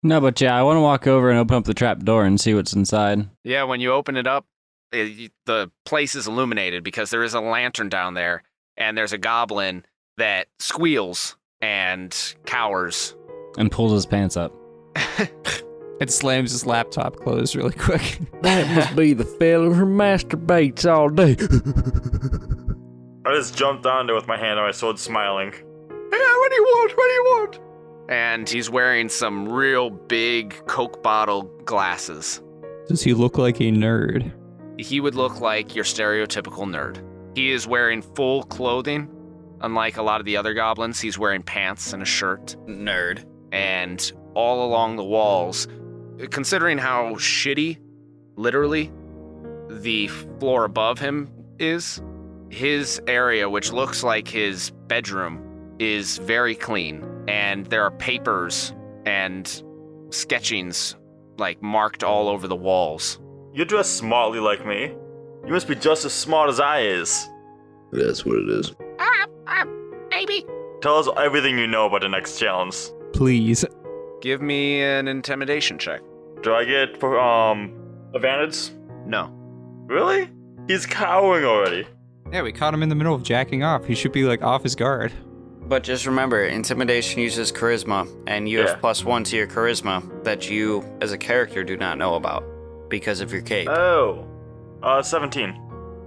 No, but yeah, I want to walk over and open up the trap door and see what's inside. Yeah, when you open it up, the place is illuminated because there is a lantern down there, and there's a goblin that squeals and cowers. And pulls his pants up. It slams his laptop closed really quick. That must be the fella who masturbates all day. I just jumped on there with my hand on my sword, smiling. Yeah, what do you want? What do you want? And he's wearing some real big Coke bottle glasses. Does he look like a nerd? He would look like your stereotypical nerd. He is wearing full clothing. Unlike a lot of the other goblins, he's wearing pants and a shirt. Nerd. And all along the walls, considering how shitty, literally, the floor above him is, his area, which looks like his bedroom, is very clean. And there are papers and sketchings, like, marked all over the walls. You dress smartly like me. You must be just as smart as I is. That's what it is. Maybe. Tell us everything you know about the next challenge. Please. Give me an intimidation check. Do I get advantage? No. Really? He's cowering already. Yeah, we caught him in the middle of jacking off. He should be like off his guard. But just remember, intimidation uses charisma, and you have +1 to your charisma that you, as a character, do not know about because of your cape. Oh. 17.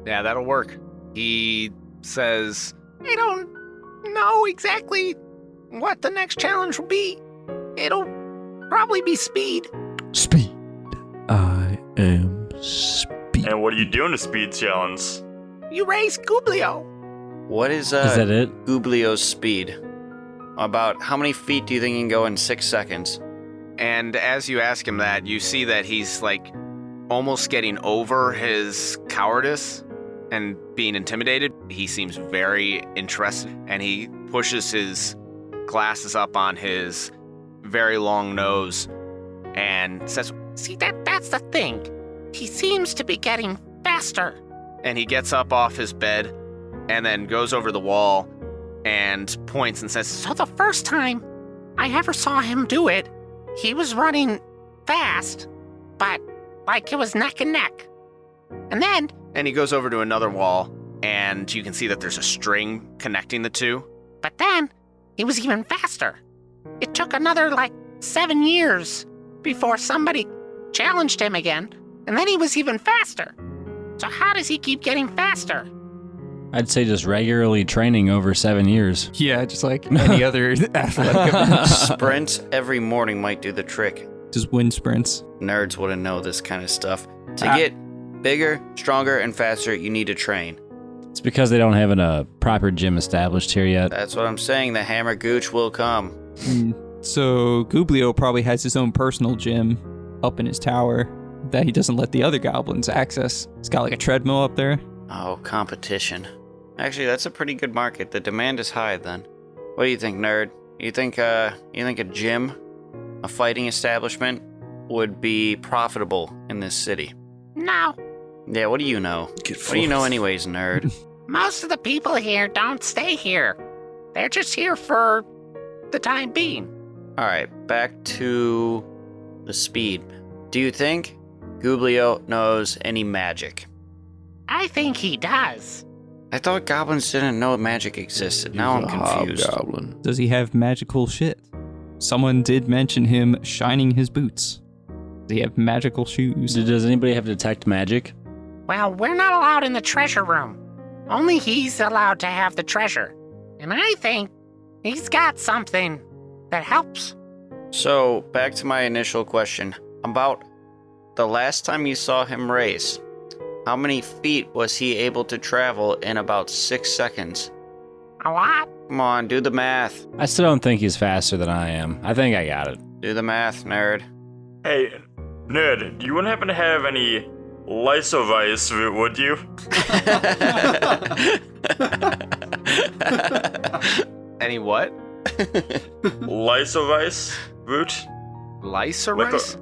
Yeah, that'll work. He says, I don't know exactly what the next challenge will be. It'll probably be speed. Speed. I am speed. And what are you doing to speed challenge? You race Gublio. What is that it? Gublio's speed? About how many feet do you think he can go in 6 seconds? and as you ask him that, you see that he's like almost getting over his cowardice and being intimidated. He seems very interested, and he pushes his glasses up on his very long nose and says, See, that's the thing. He seems to be getting faster. and he gets up off his bed and then goes over the wall and points and says, So the first time I ever saw him do it, he was running fast, but like it was neck and neck. And then, and he goes over to another wall, and you can see that there's a string connecting the two. but then, he was even faster. It took another 7 years before somebody challenged him again, and then he was even faster. So how does he keep getting faster? I'd say just regularly training over 7 years. Yeah, just like any other athletic event. Sprints every morning might do the trick. Just wind sprints. Nerds wouldn't know this kind of stuff. To get bigger, stronger, and faster, you need to train. It's because they don't have a proper gym established here yet. That's what I'm saying. The Hammer Gooch will come. So Gublio probably has his own personal gym up in his tower that he doesn't let the other goblins access. He's got a treadmill up there. Oh, competition. Actually, that's a pretty good market. The demand is high then. What do you think, nerd? You think a gym, a fighting establishment, would be profitable in this city? No, Yeah, what do you know? What do you know anyways, nerd? most of the people here don't stay here. They're just here for the time being. Alright, back to the speed. Do you think Gublio knows any magic? I think he does. I thought goblins didn't know magic existed. Now I'm confused. Hobgoblin. Does he have magical shit? Someone did mention him shining his boots. Does he have magical shoes? Does anybody have detect magic? Well, we're not allowed in the treasure room. Only he's allowed to have the treasure. And I think he's got something that helps. So, back to my initial question. About the last time you saw him race, how many feet was he able to travel in about 6 seconds? A lot. Come on, do the math. I still don't think he's faster than I am. I think I got it. Do the math, nerd. Hey, nerd, you wouldn't happen to have any Lysovice, would you? Any what? Lysovice root? Lycerice?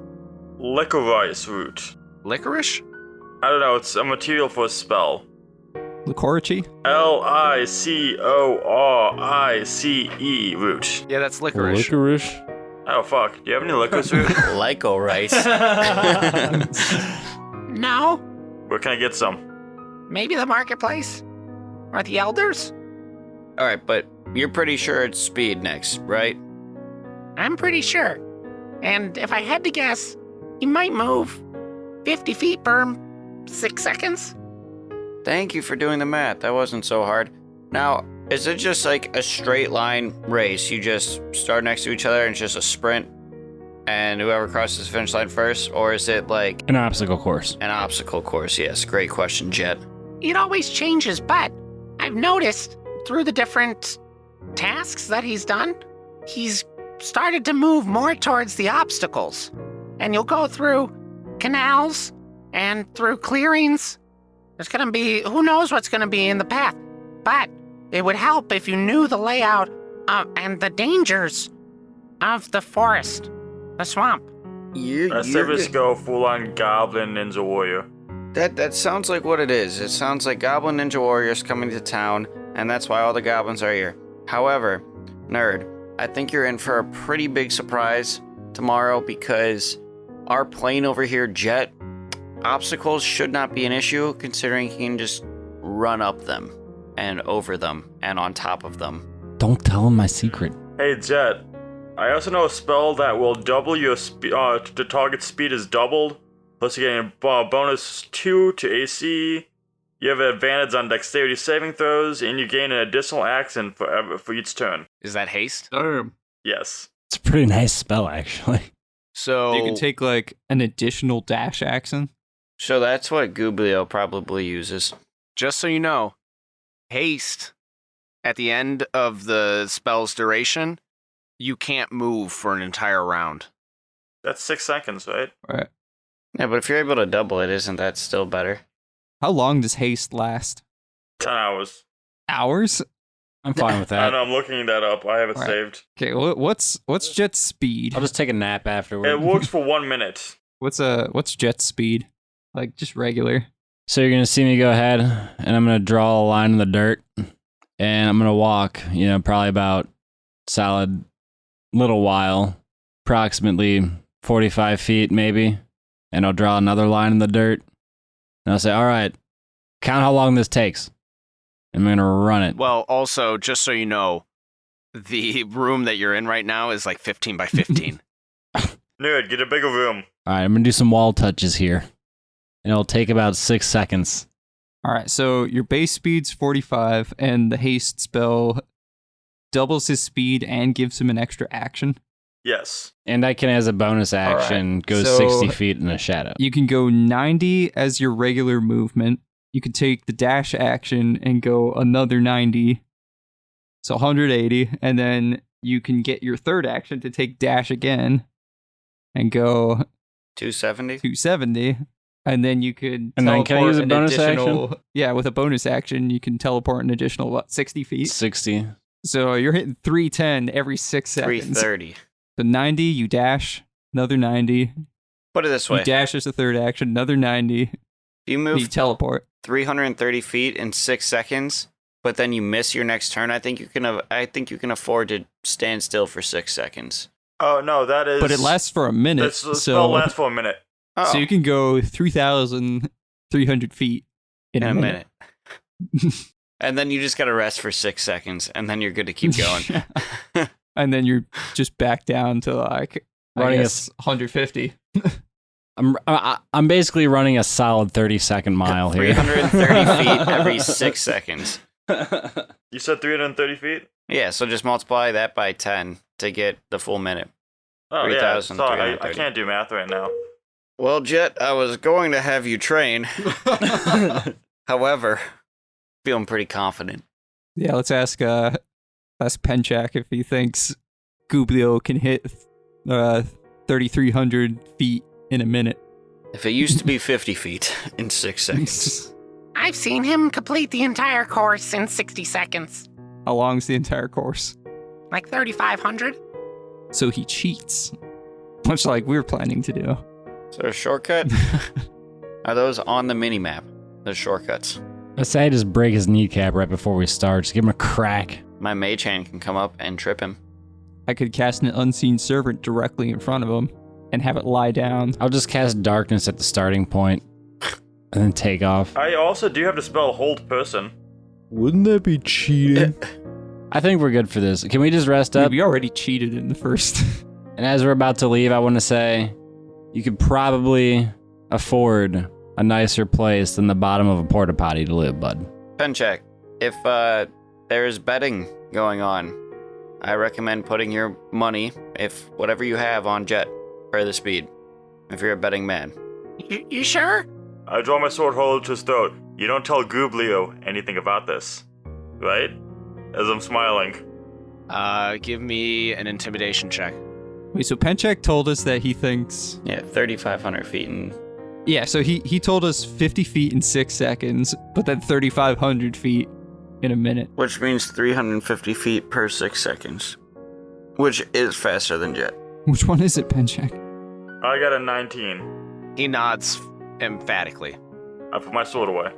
Licorice root. Licorice? I don't know, it's a material for a spell. Licorice? Lycorice root. Yeah, that's licorice. Licorice. Oh fuck, do you have any licorice root? Lyco rice. No. Where can I get some? Maybe the marketplace? Or the elders? Alright, but you're pretty sure it's speed next, right? I'm pretty sure. And if I had to guess, he might move 50 feet per 6 seconds. Thank you for doing the math. That wasn't so hard. Now, is it just like a straight line race? You just start next to each other and it's just a sprint, and whoever crosses the finish line first? Or is it like An obstacle course. an obstacle course? Yes, great question, Jet. It always changes, but I've noticed through the different tasks that he's done, he's started to move more towards the obstacles. And you'll go through canals and through clearings. There's going to be, who knows what's going to be in the path. But it would help if you knew the layout and the dangers of the forest, the swamp. Let's ever just go full-on Goblin Ninja Warrior. That sounds like what it is. It sounds like Goblin Ninja Warriors coming to town, and that's why all the goblins are here. However, nerd, I think you're in for a pretty big surprise tomorrow because our plane over here, Jet, obstacles should not be an issue considering he can just run up them and over them and on top of them. Don't tell him my secret. Hey, Jet. I also know a spell that will double your speed. The target speed is doubled. Plus, you get a bonus 2 to AC. You have an advantage on dexterity saving throws, and you gain an additional action for each turn. Is that haste? Damn. Yes. It's a pretty nice spell, actually. So You can take like an additional dash action. So that's what Gublio probably uses. just so you know, haste at the end of the spell's duration, you can't move for an entire round. That's 6 seconds, right? Right. Yeah, but if you're able to double it, isn't that still better? How long does haste last? 10 hours. Hours? I'm fine with I that. know, I'm looking that up. I have it Right. saved. Okay, what's Jet's speed? I'll just take a nap afterward. It works for 1 minute. What's Jet's speed? Like just regular. So you're gonna see me go ahead, and I'm gonna draw a line in the dirt, and I'm gonna walk. Probably about solid little while, approximately 45 feet maybe, and I'll draw another line in the dirt, and I'll say, "All right, count how long this takes." I'm gonna run it. Well, also, just so you know, the room that you're in right now is like 15 by 15. Nerd, get a bigger room. All right, I'm gonna do some wall touches here, and it'll take about 6 seconds. All right, so your base speed's 45, and the haste spell doubles his speed and gives him an extra action. Yes. And I can, as a bonus right, action, go so 60 feet in a shadow. You can go 90 as your regular movement. You can take the dash action and go another 90, so 180, and then you can get your third action to take dash again and go 270? 270, and then you could And then can I use a an bonus additional, action? Yeah, with a bonus action, you can teleport an additional 60 feet. 60. So you're hitting 310 every 6 seconds. 330. So 90, you dash, another 90. Put it this You way. dash as a third action, another 90. If you You move teleport. 330 feet in 6 seconds, but then you miss your next turn, I think you can afford to stand still for 6 seconds. Oh, no, that is... But it lasts for a minute. The spell So, lasts for a minute. Oh, so you can go 3,300 feet in in a minute. And then you just gotta rest for 6 seconds, and then you're good to keep going. And then you're just back down to like, Running I a guess, 150. I'm basically running a solid 30-second mile here. 330 feet every 6 seconds. You said 330 feet? Yeah, so just multiply that by 10 to get the full minute. Oh, yeah. Sorry, I 3,330. can't do math right now. Well, Jet, I was going to have you train. However, feeling pretty confident. Yeah, let's ask Penchak if he thinks Gublio can hit 3,300 feet in a minute. If it used to be 50 feet in 6 seconds. I've seen him complete the entire course in 60 seconds. How long's the entire course? Like 3,500? So he cheats. Much like we were planning to do. Is there a shortcut? Are those on the mini-map? The shortcuts. I say I just break his kneecap right before we start. Just give him a crack. My mage hand can come up and trip him. I could cast an unseen servant directly in front of him and have it lie down. I'll just cast darkness at the starting point and then take off. I also do have the spell Hold Person. Wouldn't that be cheating? I think we're good for this. Can we just rest Dude, up? we already cheated in the first. And as we're about to leave, I want to say you could probably afford a nicer place than the bottom of a porta potty to live, bud. Penchak, if there's betting going on, I recommend putting your money, if whatever you have, on Jet for the speed. If you're a betting man. You sure? I draw my sword hollow to his throat. You don't tell Gublio anything about this. Right? As I'm smiling. Give me an intimidation check. Wait, so Penchak told us that he thinks... Yeah, 3,500 feet and Yeah, so he told us 50 feet in 6 seconds, but then 3,500 feet in a minute. which means 350 feet per 6 seconds. Which is faster than Jet. Which one is it, Penchak? I got a 19. He nods emphatically. I put my sword away.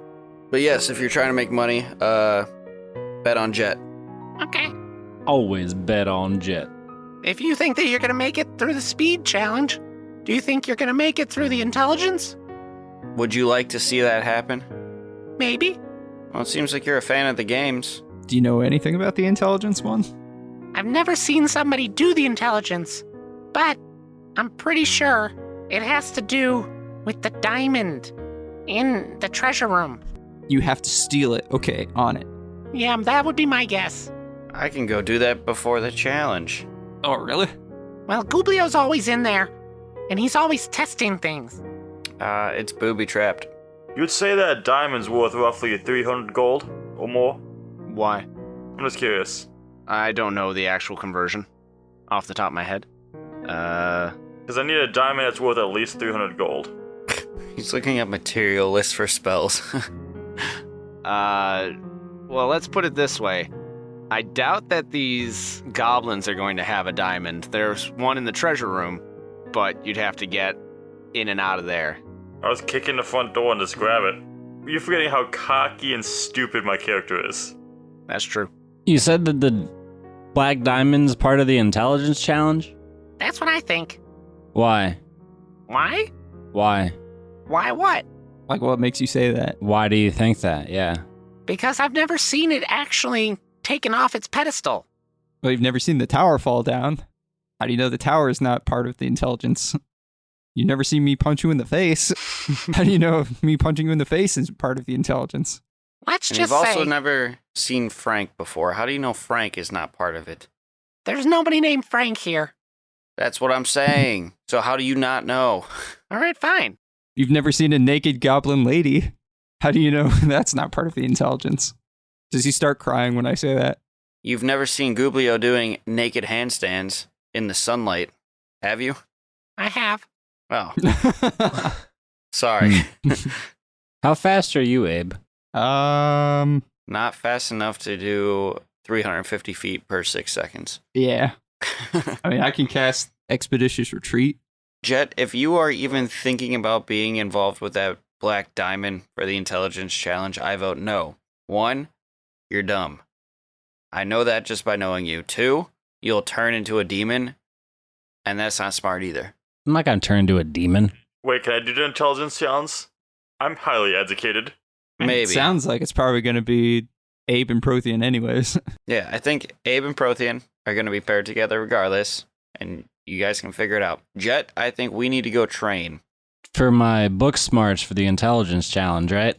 But yes, if you're trying to make money, bet on Jet. Okay. Always bet on Jet. If you think that you're gonna make it through the speed challenge, do you think you're gonna make it through the intelligence? Would you like to see that happen? Maybe. Well, it seems like you're a fan of the games. Do you know anything about the intelligence one? I've never seen somebody do the intelligence, but I'm pretty sure it has to do with the diamond in the treasure room. You have to steal it. Okay, on it. Yeah, that would be my guess. I can go do that before the challenge. Oh, really? Well, Gublio's always in there, and he's always testing things. It's booby-trapped. You'd say that a diamond's worth roughly 300 gold or more? Why? I'm just curious. I don't know the actual conversion off the top of my head. Because I need a diamond that's worth at least 300 gold. He's looking at material lists for spells. Well, let's put it this way. I doubt that these goblins are going to have a diamond. There's one in the treasure room, but you'd have to get in and out of there. I was kicking the front door and just grab it. You're forgetting how cocky and stupid my character is. That's true. You said that the Black Diamond's part of the intelligence challenge? That's what I think. Why? Why? Why? Why what? Like, what makes you say that? Why do you think that? Yeah. Because I've never seen it actually taken off its pedestal. Well, you've never seen the tower fall down. How do you know the tower is not part of the intelligence? You've never seen me punch you in the face. How do you know if me punching you in the face is part of the intelligence? Let's And just you've say also never seen Frank before. How do you know Frank is not part of it? there's nobody named Frank here. That's what I'm saying. So how do you not know? All right, fine. You've never seen a naked goblin lady. How do you know that's not part of the intelligence? Does he start crying when I say that? You've never seen Gublio doing naked handstands in the sunlight, have you? I have. Oh, sorry. How fast are you, Abe? Not fast enough to do 350 feet per 6 seconds. Yeah. I mean, I can cast Expeditious Retreat. Jet, if you are even thinking about being involved with that Black Diamond for the Intelligence Challenge, I vote no. 1, you're dumb. I know that just by knowing you. 2, you'll turn into a demon, and that's not smart either. I'm not going to turn into a demon. Wait, can I do the intelligence challenge? I'm highly educated. Maybe. It sounds like it's probably going to be Abe and Prothean anyways. Yeah, I think Abe and Prothean are going to be paired together regardless, and you guys can figure it out. Jet, I think we need to go train. For my book smarts for the Intelligence Challenge, right?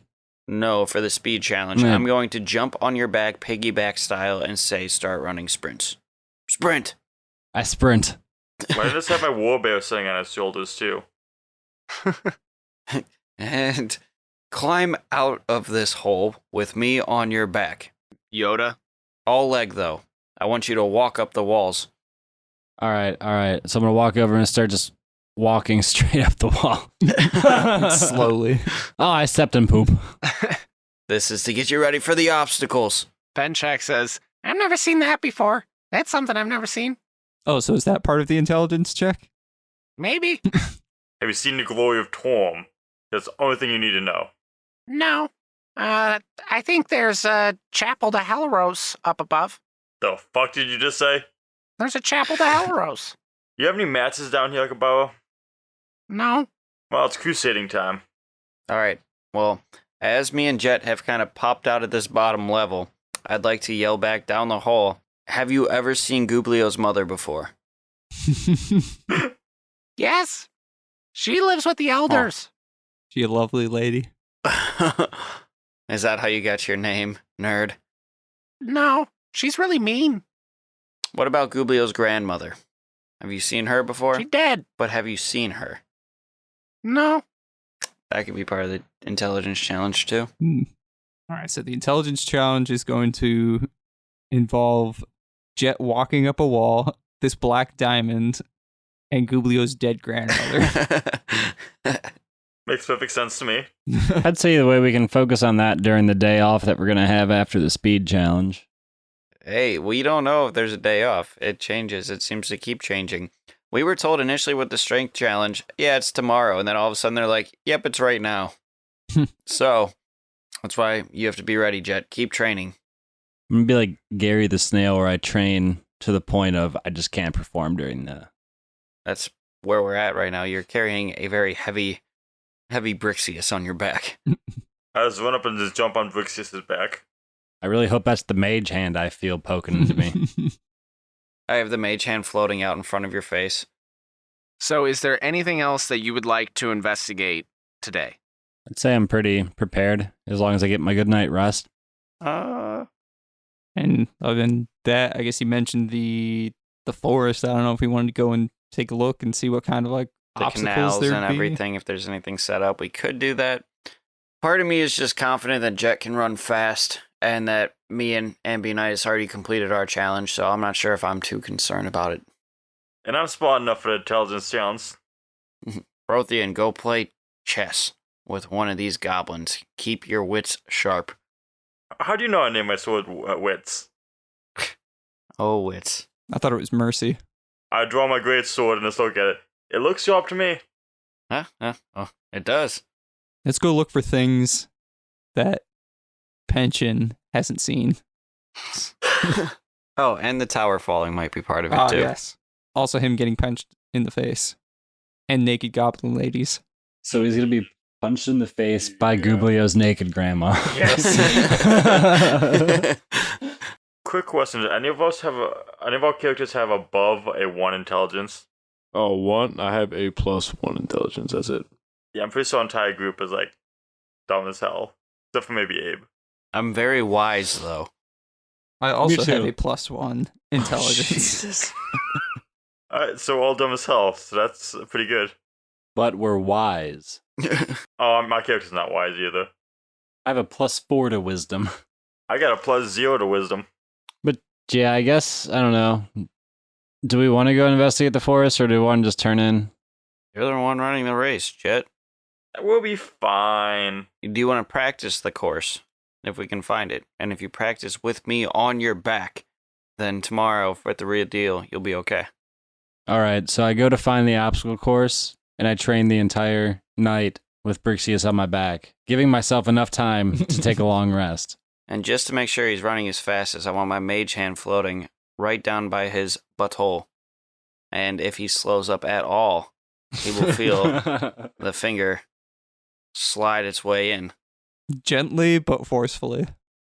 No, for the speed challenge. Yeah. I'm going to jump on your back piggyback style and say start running sprints. Sprint! I sprint. Why did I just have my warbear sitting on his shoulders, too? And climb out of this hole with me on your back. Yoda? All leg, though. I want you to walk up the walls. All right. So I'm going to walk over and start just walking straight up the wall. Slowly. Oh, I stepped in poop. This is to get you ready for the obstacles. Penchak says, I've never seen that before. That's something I've never seen. Oh, so is that part of the intelligence check? Maybe. Have you seen the glory of Torm? That's the only thing you need to know. No. I think there's a chapel to Helros up above. The fuck did you just say? There's a chapel to Helros. You have any matches down here I could borrow? No. Well, it's crusading time. All right. Well, as me and Jet have kind of popped out of this bottom level, I'd like to yell back down the hole. Have you ever seen Gublio's mother before? Yes. She lives with the elders. She a lovely lady. Is that how you got your name, nerd? No. She's really mean. What about Gublio's grandmother? Have you seen her before? She dead. But have you seen her? No. That could be part of the intelligence challenge, too. All right, so the intelligence challenge is going to involve Jet walking up a wall, this black diamond, and Gublio's dead grandmother. Makes perfect sense to me. I'd say the way we can focus on that during the day off that we're going to have after the speed challenge. Hey, we don't know if there's a day off. It changes. It seems to keep changing. We were told initially with the strength challenge, yeah, it's tomorrow. And then all of a sudden they're like, yep, it's right now. So that's why you have to be ready, Jet. Keep training. I'm going to be like Gary the Snail where I train to the point of I just can't perform during the... That's where we're at right now. You're carrying a very heavy Brixius on your back. I just run up and just jump on Brixius's back. I really hope that's the mage hand I feel poking into me. I have the mage hand floating out in front of your face. So, is there anything else that you would like to investigate today? I'd say I'm pretty prepared as long as I get my good night rest. And other than that, I guess you mentioned the forest. I don't know if we wanted to go and take a look and see what kind of like The obstacles canals there'd and be. everything, if there's anything set up, we could do that. Part of me is just confident that Jet can run fast and that me and Ambionitis already completed our challenge, so I'm not sure if I'm too concerned about it. And I'm smart enough for the intelligence challenge. Prothean, go play chess with one of these goblins. Keep your wits sharp. How do you know I named my sword Wits? Oh, wits. I thought it was Mercy. I draw my great sword and just look at it. It looks sharp to me. Oh, it does. Let's go look for things that Pension hasn't seen. Oh, and the tower falling might be part of it, too. Yes. Also him getting punched in the face. And naked goblin ladies. So he's going to be punched in the face by Gublio's naked grandma. Yes. Quick question: do any of our characters have above a 1 intelligence? Oh, 1? I have a +1 intelligence. That's it. Yeah, I'm pretty sure our entire group is like dumb as hell, except for maybe Abe. I'm very wise, though. I also too. have a +1 intelligence. Alright, so we're all dumb as hell, so that's pretty good. But we're wise. Oh, my character's not wise either. I have a +4 to wisdom. I got a +0 to wisdom. But yeah, I guess, I don't know. Do we want to go investigate the forest or do we want to just turn in? You're the one running the race, Jet. We'll be fine. Do you want to practice the course, if we can find it? And if you practice with me on your back, then tomorrow, for the real deal, you'll be okay. All right, so I go to find the obstacle course and I train the entire night with Brixius on my back, giving myself enough time to take a long rest. And just to make sure he's running as fast as I want my mage hand floating right down by his butthole. And if he slows up at all, he will feel the finger slide its way in. Gently but forcefully.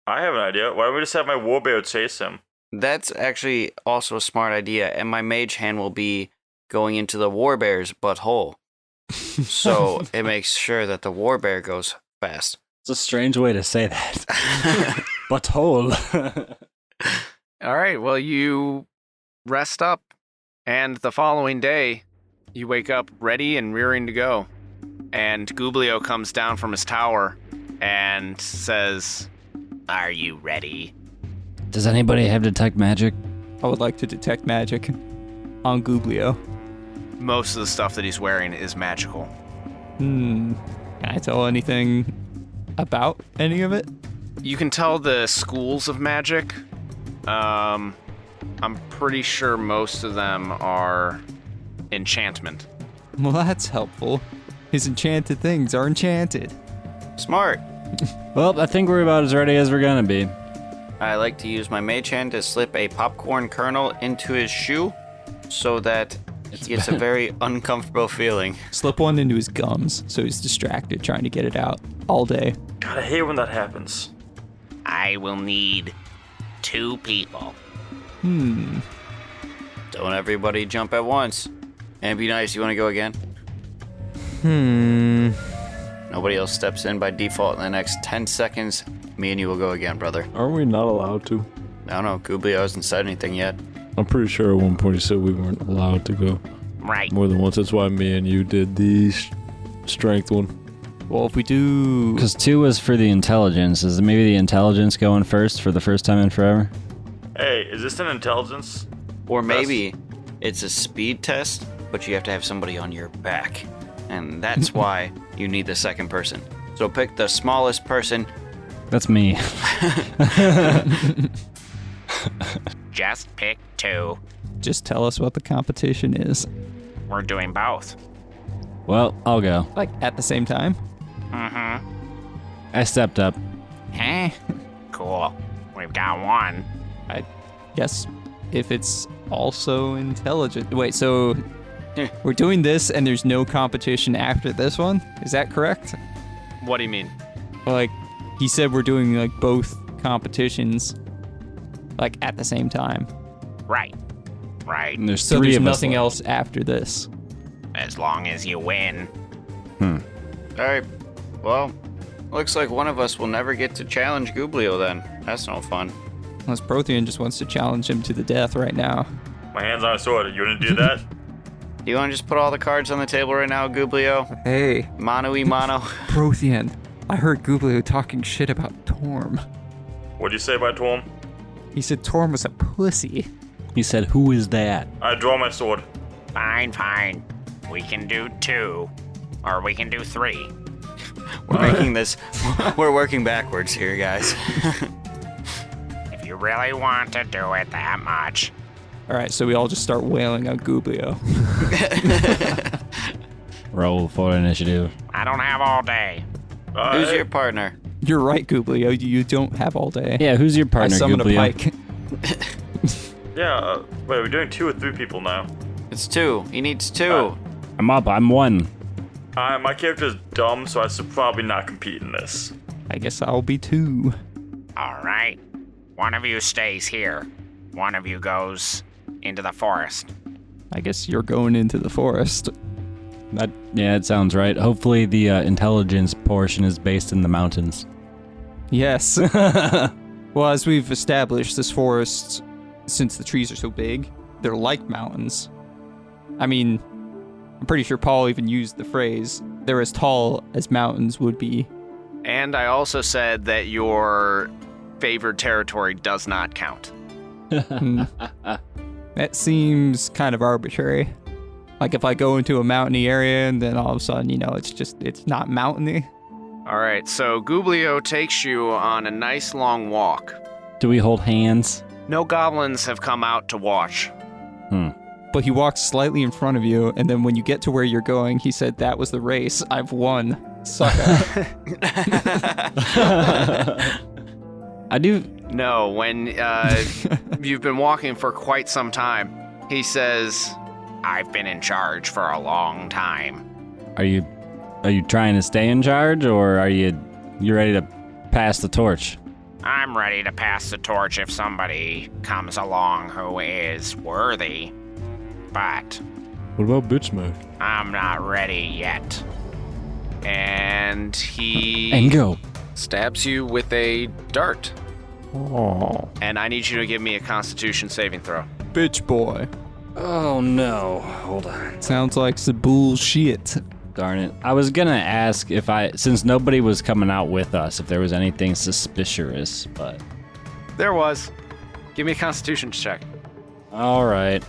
I have an idea. Why don't we just have my warbear chase him? That's actually also a smart idea, and my mage hand will be going into the warbear's butthole. So it makes sure that the warbear goes fast. It's a strange way to say that. Butthole. All right, well, you rest up, and the following day, you wake up ready and rearing to go. And Gublio comes down from his tower and says, Are you ready? Does anybody have detect magic? I would like to detect magic on Gublio. most of the stuff that he's wearing is magical. Can I tell anything about any of it? You can tell the schools of magic. I'm pretty sure most of them are enchantment. Well, that's helpful. His enchanted things are enchanted. Smart. Well, I think we're about as ready as we're gonna be. I like to use my mage hand to slip a popcorn kernel into his shoe so that he gets a very uncomfortable feeling. Slip one into his gums so he's distracted trying to get it out all day. God, I hate when that happens. I will need 2 people. Don't everybody jump at once. And be nice, you want to go again? Nobody else steps in by default in the next 10 seconds. Me and you will go again, brother. Aren't we not allowed to? I don't know. Gublio hasn't said anything yet. I'm pretty sure at one point he said we weren't allowed to go Right. more than once. That's why me and you did the strength one. Well, if we do... Because 2 was for the intelligence. Is maybe the intelligence going first for the first time in forever? Hey, is this an intelligence? Or maybe it's a speed test, but you have to have somebody on your back. And that's why you need the second person. So pick the smallest person. That's me. Just pick 2. Just tell us what the competition is. We're doing both. Well, I'll go. Like, at the same time? Mm-hmm. I stepped up. Huh? Cool. We've got 1. I guess if it's also intelligent... Wait, so... We're doing this and there's no competition after this one? Is that correct? What do you mean? Like, he said we're doing, like, both competitions, like, at the same time. Right. Right. And there's So three there's of us nothing left. else after this. As long as you win. All right. Well, looks like one of us will never get to challenge Gublio then. That's no fun. Unless Prothean just wants to challenge him to the death right now. My hand's on a sword. You want to do that? Do you want to just put all the cards on the table right now, Gublio? Hey, Mano-y-mano. Prothean, I heard Gublio talking shit about Torm. What'd you say about Torm? He said Torm was a pussy. He said, "Who is that?" I draw my sword. Fine. We can do 2. Or we can do 3. We're making this. We're working backwards here, guys. If you really want to do it that much. All right, so we all just start wailing on Gublio. Roll for initiative. I don't have all day. Who's your partner? You're right, Gublio. You don't have all day. Yeah, who's your partner, I summon a Gublio? pike. Yeah, wait, we're doing 2 with 3 people now. It's 2. He needs 2. I'm up. I'm 1. My character's dumb, so I should probably not compete in this. I guess I'll be 2. All right. One of you stays here. One of you goes into the forest. I guess you're going into the forest. Yeah, it sounds right. Hopefully the intelligence portion is based in the mountains. Yes. Well, as we've established, this forest, since the trees are so big, they're like mountains. I mean, I'm pretty sure Paul even used the phrase, they're as tall as mountains would be. And I also said that your favored territory does not count. That seems kind of arbitrary. Like if I go into a mountainy area and then all of a sudden, it's not mountainy. All right, so Gublio takes you on a nice long walk. Do we hold hands? No goblins have come out to watch. But he walks slightly in front of you, and then when you get to where you're going, he said, "That was the race. I've won. Sucker." I do. No, when you've been walking for quite some time, he says, I've been in charge for a long time. Are you trying to stay in charge, or are you ready to pass the torch? I'm ready to pass the torch if somebody comes along who is worthy. But What about bitch smack? I'm not ready yet. and he And go. stabs you with a dart. Oh, And I need you to give me a Constitution saving throw. bitch boy. Oh no. Hold on. Sounds like some bullshit. Darn it. I was gonna ask since nobody was coming out with us, if there was anything suspicious, but. There was. Give me a Constitution check. Alright.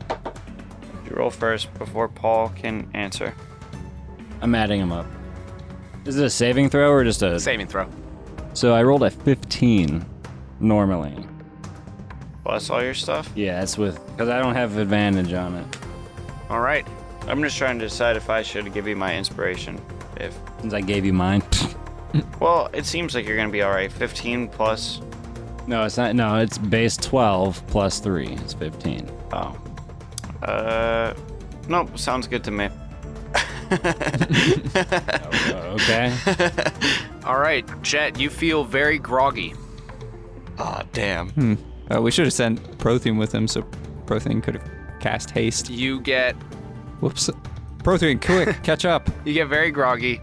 You roll first before Paul can answer. I'm adding them up. Is it a saving throw or just a. Saving throw. So I rolled a 15 normally. Plus all your stuff? Yeah, that's because I don't have advantage on it. All right. I'm just trying to decide if I should give you my inspiration. Since I gave you mine. Well, it seems like you're gonna be all right. 15 plus. No, it's not. No, it's base 12 plus 3. It's 15. Oh. Nope. Sounds good to me. Okay. All right, Jet, you feel very groggy. Aw, damn. We should have sent Prothean with him so Prothean could have cast haste. You get Whoops. Prothean, quick, catch up. very groggy.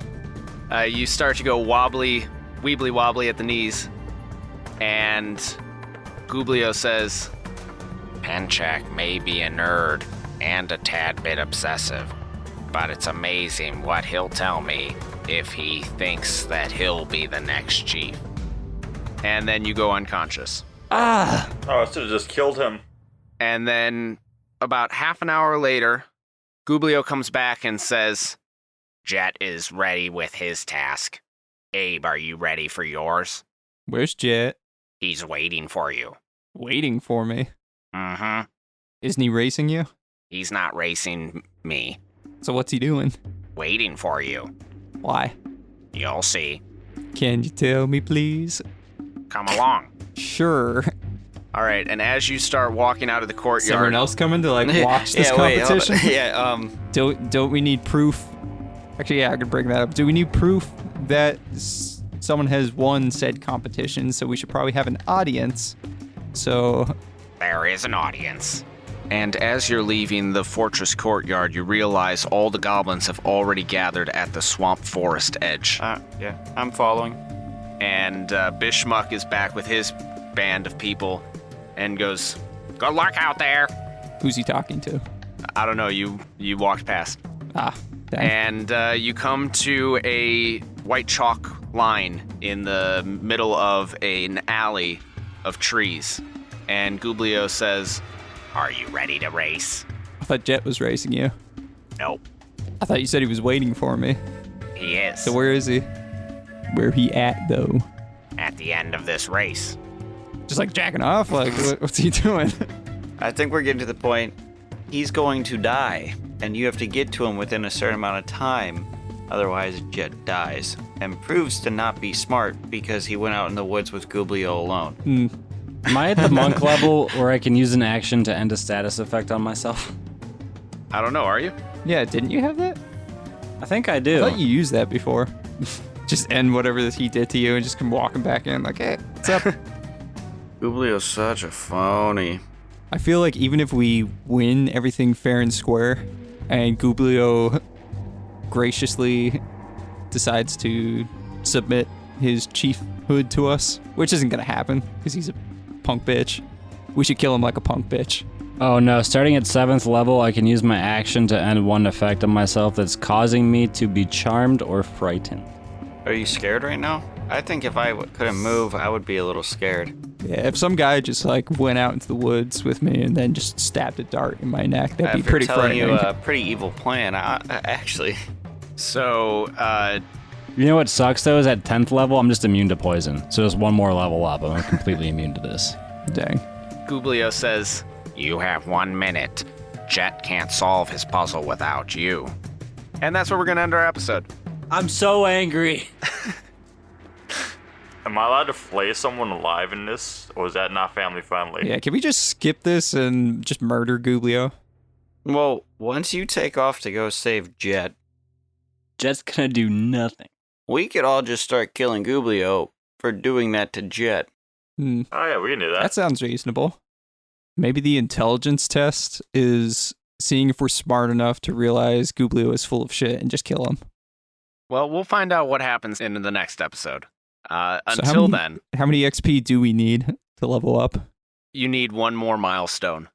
You start to go weebly wobbly at the knees. And Gublio says, Penchak may be a nerd and a tad bit obsessive, but it's amazing what he'll tell me if he thinks that he'll be the next chief. and then you go unconscious. Oh, I should have just killed him. And then about half an hour later, Gublio comes back and says, Jet is ready with his task. Abe, are you ready for yours? Where's Jet? He's waiting for you. Waiting for me. Mm-hmm. Isn't he racing you? He's not racing me. So what's he doing? Waiting for you. Why? You'll see. Can you tell me, please? Come along. Sure. all right, and as you start walking out of the Is courtyard, everyone else coming to watch this wait, hold on. competition? Don't we need proof? Actually, yeah, I could bring that up. Do we need proof that someone has won said competition, so we should probably have an audience. So There is an audience. And as you're leaving the fortress courtyard, you realize all the goblins have already gathered at the swamp forest edge. Yeah, I'm following. And Bishmuck is back with his band of people and goes, Good luck out there. who's he talking to? I don't know, you walked past. Ah, dang. And you come to a white chalk line in the middle of an alley of trees. And Gublio says, Are you ready to race? I thought Jet was racing you. Nope. I thought you said he was waiting for me. He is. So where is he? Where he at, though? At the end of this race. Just like jacking off? Like, what's he doing? I think we're getting to the point he's going to die, and you have to get to him within a certain amount of time. Otherwise, Jet dies and proves to not be smart because he went out in the woods with Gublio alone. Am I at the monk level where I can use an action to end a status effect on myself? I don't know, are you? Yeah, didn't you have that? I think I do. I thought you used that before. Just end whatever he did to you and just come walking back in like, hey, what's up? Gublio's such a phony. I feel like even if we win everything fair and square and Gublio graciously decides to submit his chiefhood to us, which isn't going to happen because he's a punk bitch, we should kill him like a punk bitch. Oh no, starting at 7th level, I can use my action to end one effect on myself that's causing me to be charmed or frightened. Are you scared right now? I think if I couldn't move, I would be a little scared. Yeah, if some guy just like went out into the woods with me and then just stabbed a dart in my neck, that'd be After pretty telling frightening. you a pretty evil plan, actually. So, You know what sucks though is at 10th level, I'm just immune to poison. So just one more level up, and I'm completely immune to this. Dang. Gublio says, You have 1 minute. Jet can't solve his puzzle without you. and that's where we're going to end our episode. I'm so angry. Am I allowed to flay someone alive in this, or is that not family friendly? Yeah, can we just skip this and just murder Gublio? Well, once you take off to go save Jet, Jet's gonna do nothing. we could all just start killing Gublio for doing that to Jet. Hmm. Oh yeah, we can do that. That sounds reasonable. Maybe the intelligence test is seeing if we're smart enough to realize Gublio is full of shit and just kill him. Well, we'll find out what happens in the next episode. So how Until many- then, How many XP do we need to level up? you need one more milestone.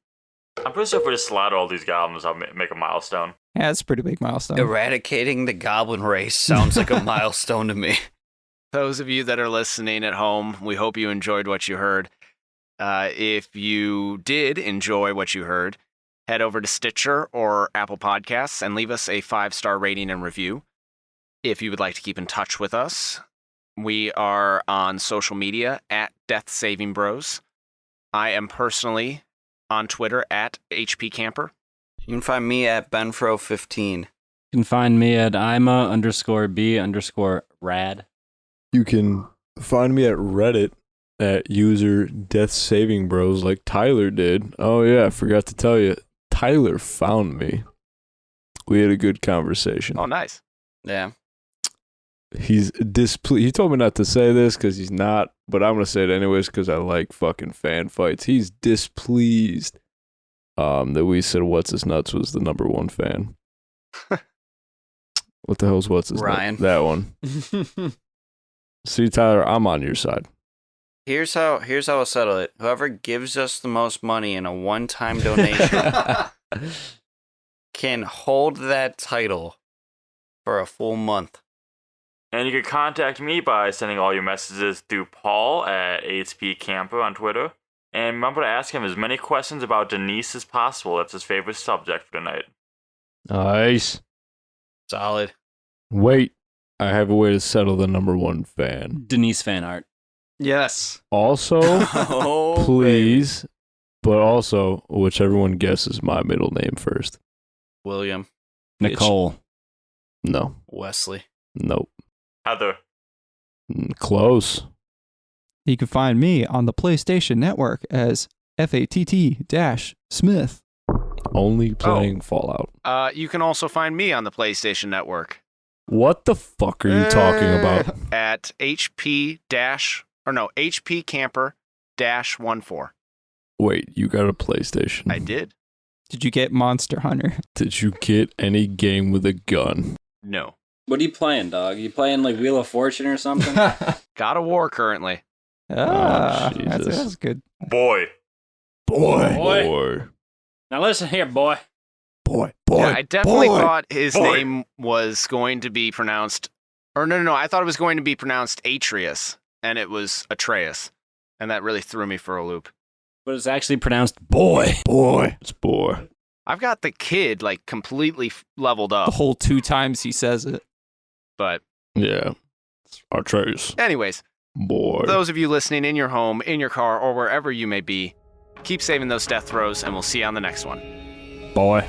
I'm pretty sure if we just slaughter all these goblins, I'll make a milestone. Yeah, that's a pretty big milestone. Eradicating the goblin race sounds like a milestone to me. Those of you that are listening at home, we hope you enjoyed what you heard. If you did enjoy what you heard, head over to Stitcher or Apple Podcasts and leave us a 5-star rating and review. If you would like to keep in touch with us, we are on social media at Death Saving Bros. I am personally on Twitter at HP Camper. You can find me at Benfro15. You can find me at ima_b_rad. You can find me at Reddit at user Death Saving Bros like Tyler did. Oh yeah, I forgot to tell you. Tyler found me. We had a good conversation. Oh, nice. Yeah. He's displeased. He told me not to say this because he's not, but I'm going to say it anyways because I like fucking fan fights. He's displeased that we said What's His Nuts was the number one fan. What the hell's What's His Ryan. Nuts? That one. See, Tyler, I'm on your side. Here's how I'll settle it. Whoever gives us the most money in a one-time donation can hold that title for a full month. And you can contact me by sending all your messages through Paul at HP Camper on Twitter. And remember to ask him as many questions about Denise as possible. That's his favorite subject for tonight. Nice. Solid. Wait, I have a way to settle the number one fan. Denise fan art. Yes. Also, Oh, please, but also, whichever one guesses my middle name first. William. Nicole. No. Wesley. Nope. Heather. Close. You can find me on the PlayStation Network as FATT-Smith. Only playing Fallout. You can also find me on the PlayStation Network What the fuck are you talking about? At HP Camper -14. Wait, you got a PlayStation? I did. Did you get Monster Hunter? Did you get any game with a gun? No. What are you playing, dog? You playing like Wheel of Fortune or something? God of War currently. That's Jesus. good. Boy. Boy. Now listen here, boy. Boy. Yeah, I definitely thought his name was going to be pronounced, or no, I thought it was going to be pronounced Atreus, and it was Atreus, and that really threw me for a loop. But it's actually pronounced Boy. It's boy. I've got the kid like completely leveled The up, whole 2 times he says it. but Yeah. Atreus. anyways, Boy. those of you listening in your home, in your car, or wherever you may be, keep saving those death throws, and we'll see you on the next one. Boy.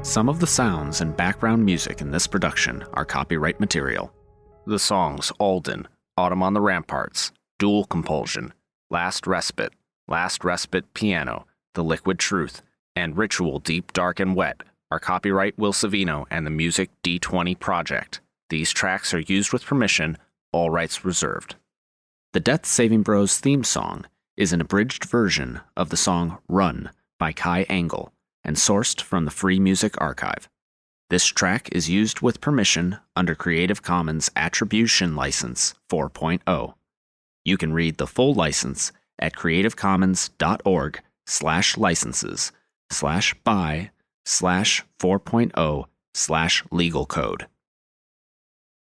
Some of the sounds and background music in this production are copyright material. The songs Alden, Autumn on the Ramparts, Dual Compulsion, Last Respite Piano, The Liquid Truth, and Ritual Deep, Dark, and Wet are copyright Will Savino and the Music D20 Project. These tracks are used with permission, all rights reserved. The Death Saving Bros theme song is an abridged version of the song Run by Kai Angle and sourced from the Free Music Archive. This track is used with permission under Creative Commons Attribution License 4.0. You can read the full license at creativecommons.org/licenses/by/4.0/legal code.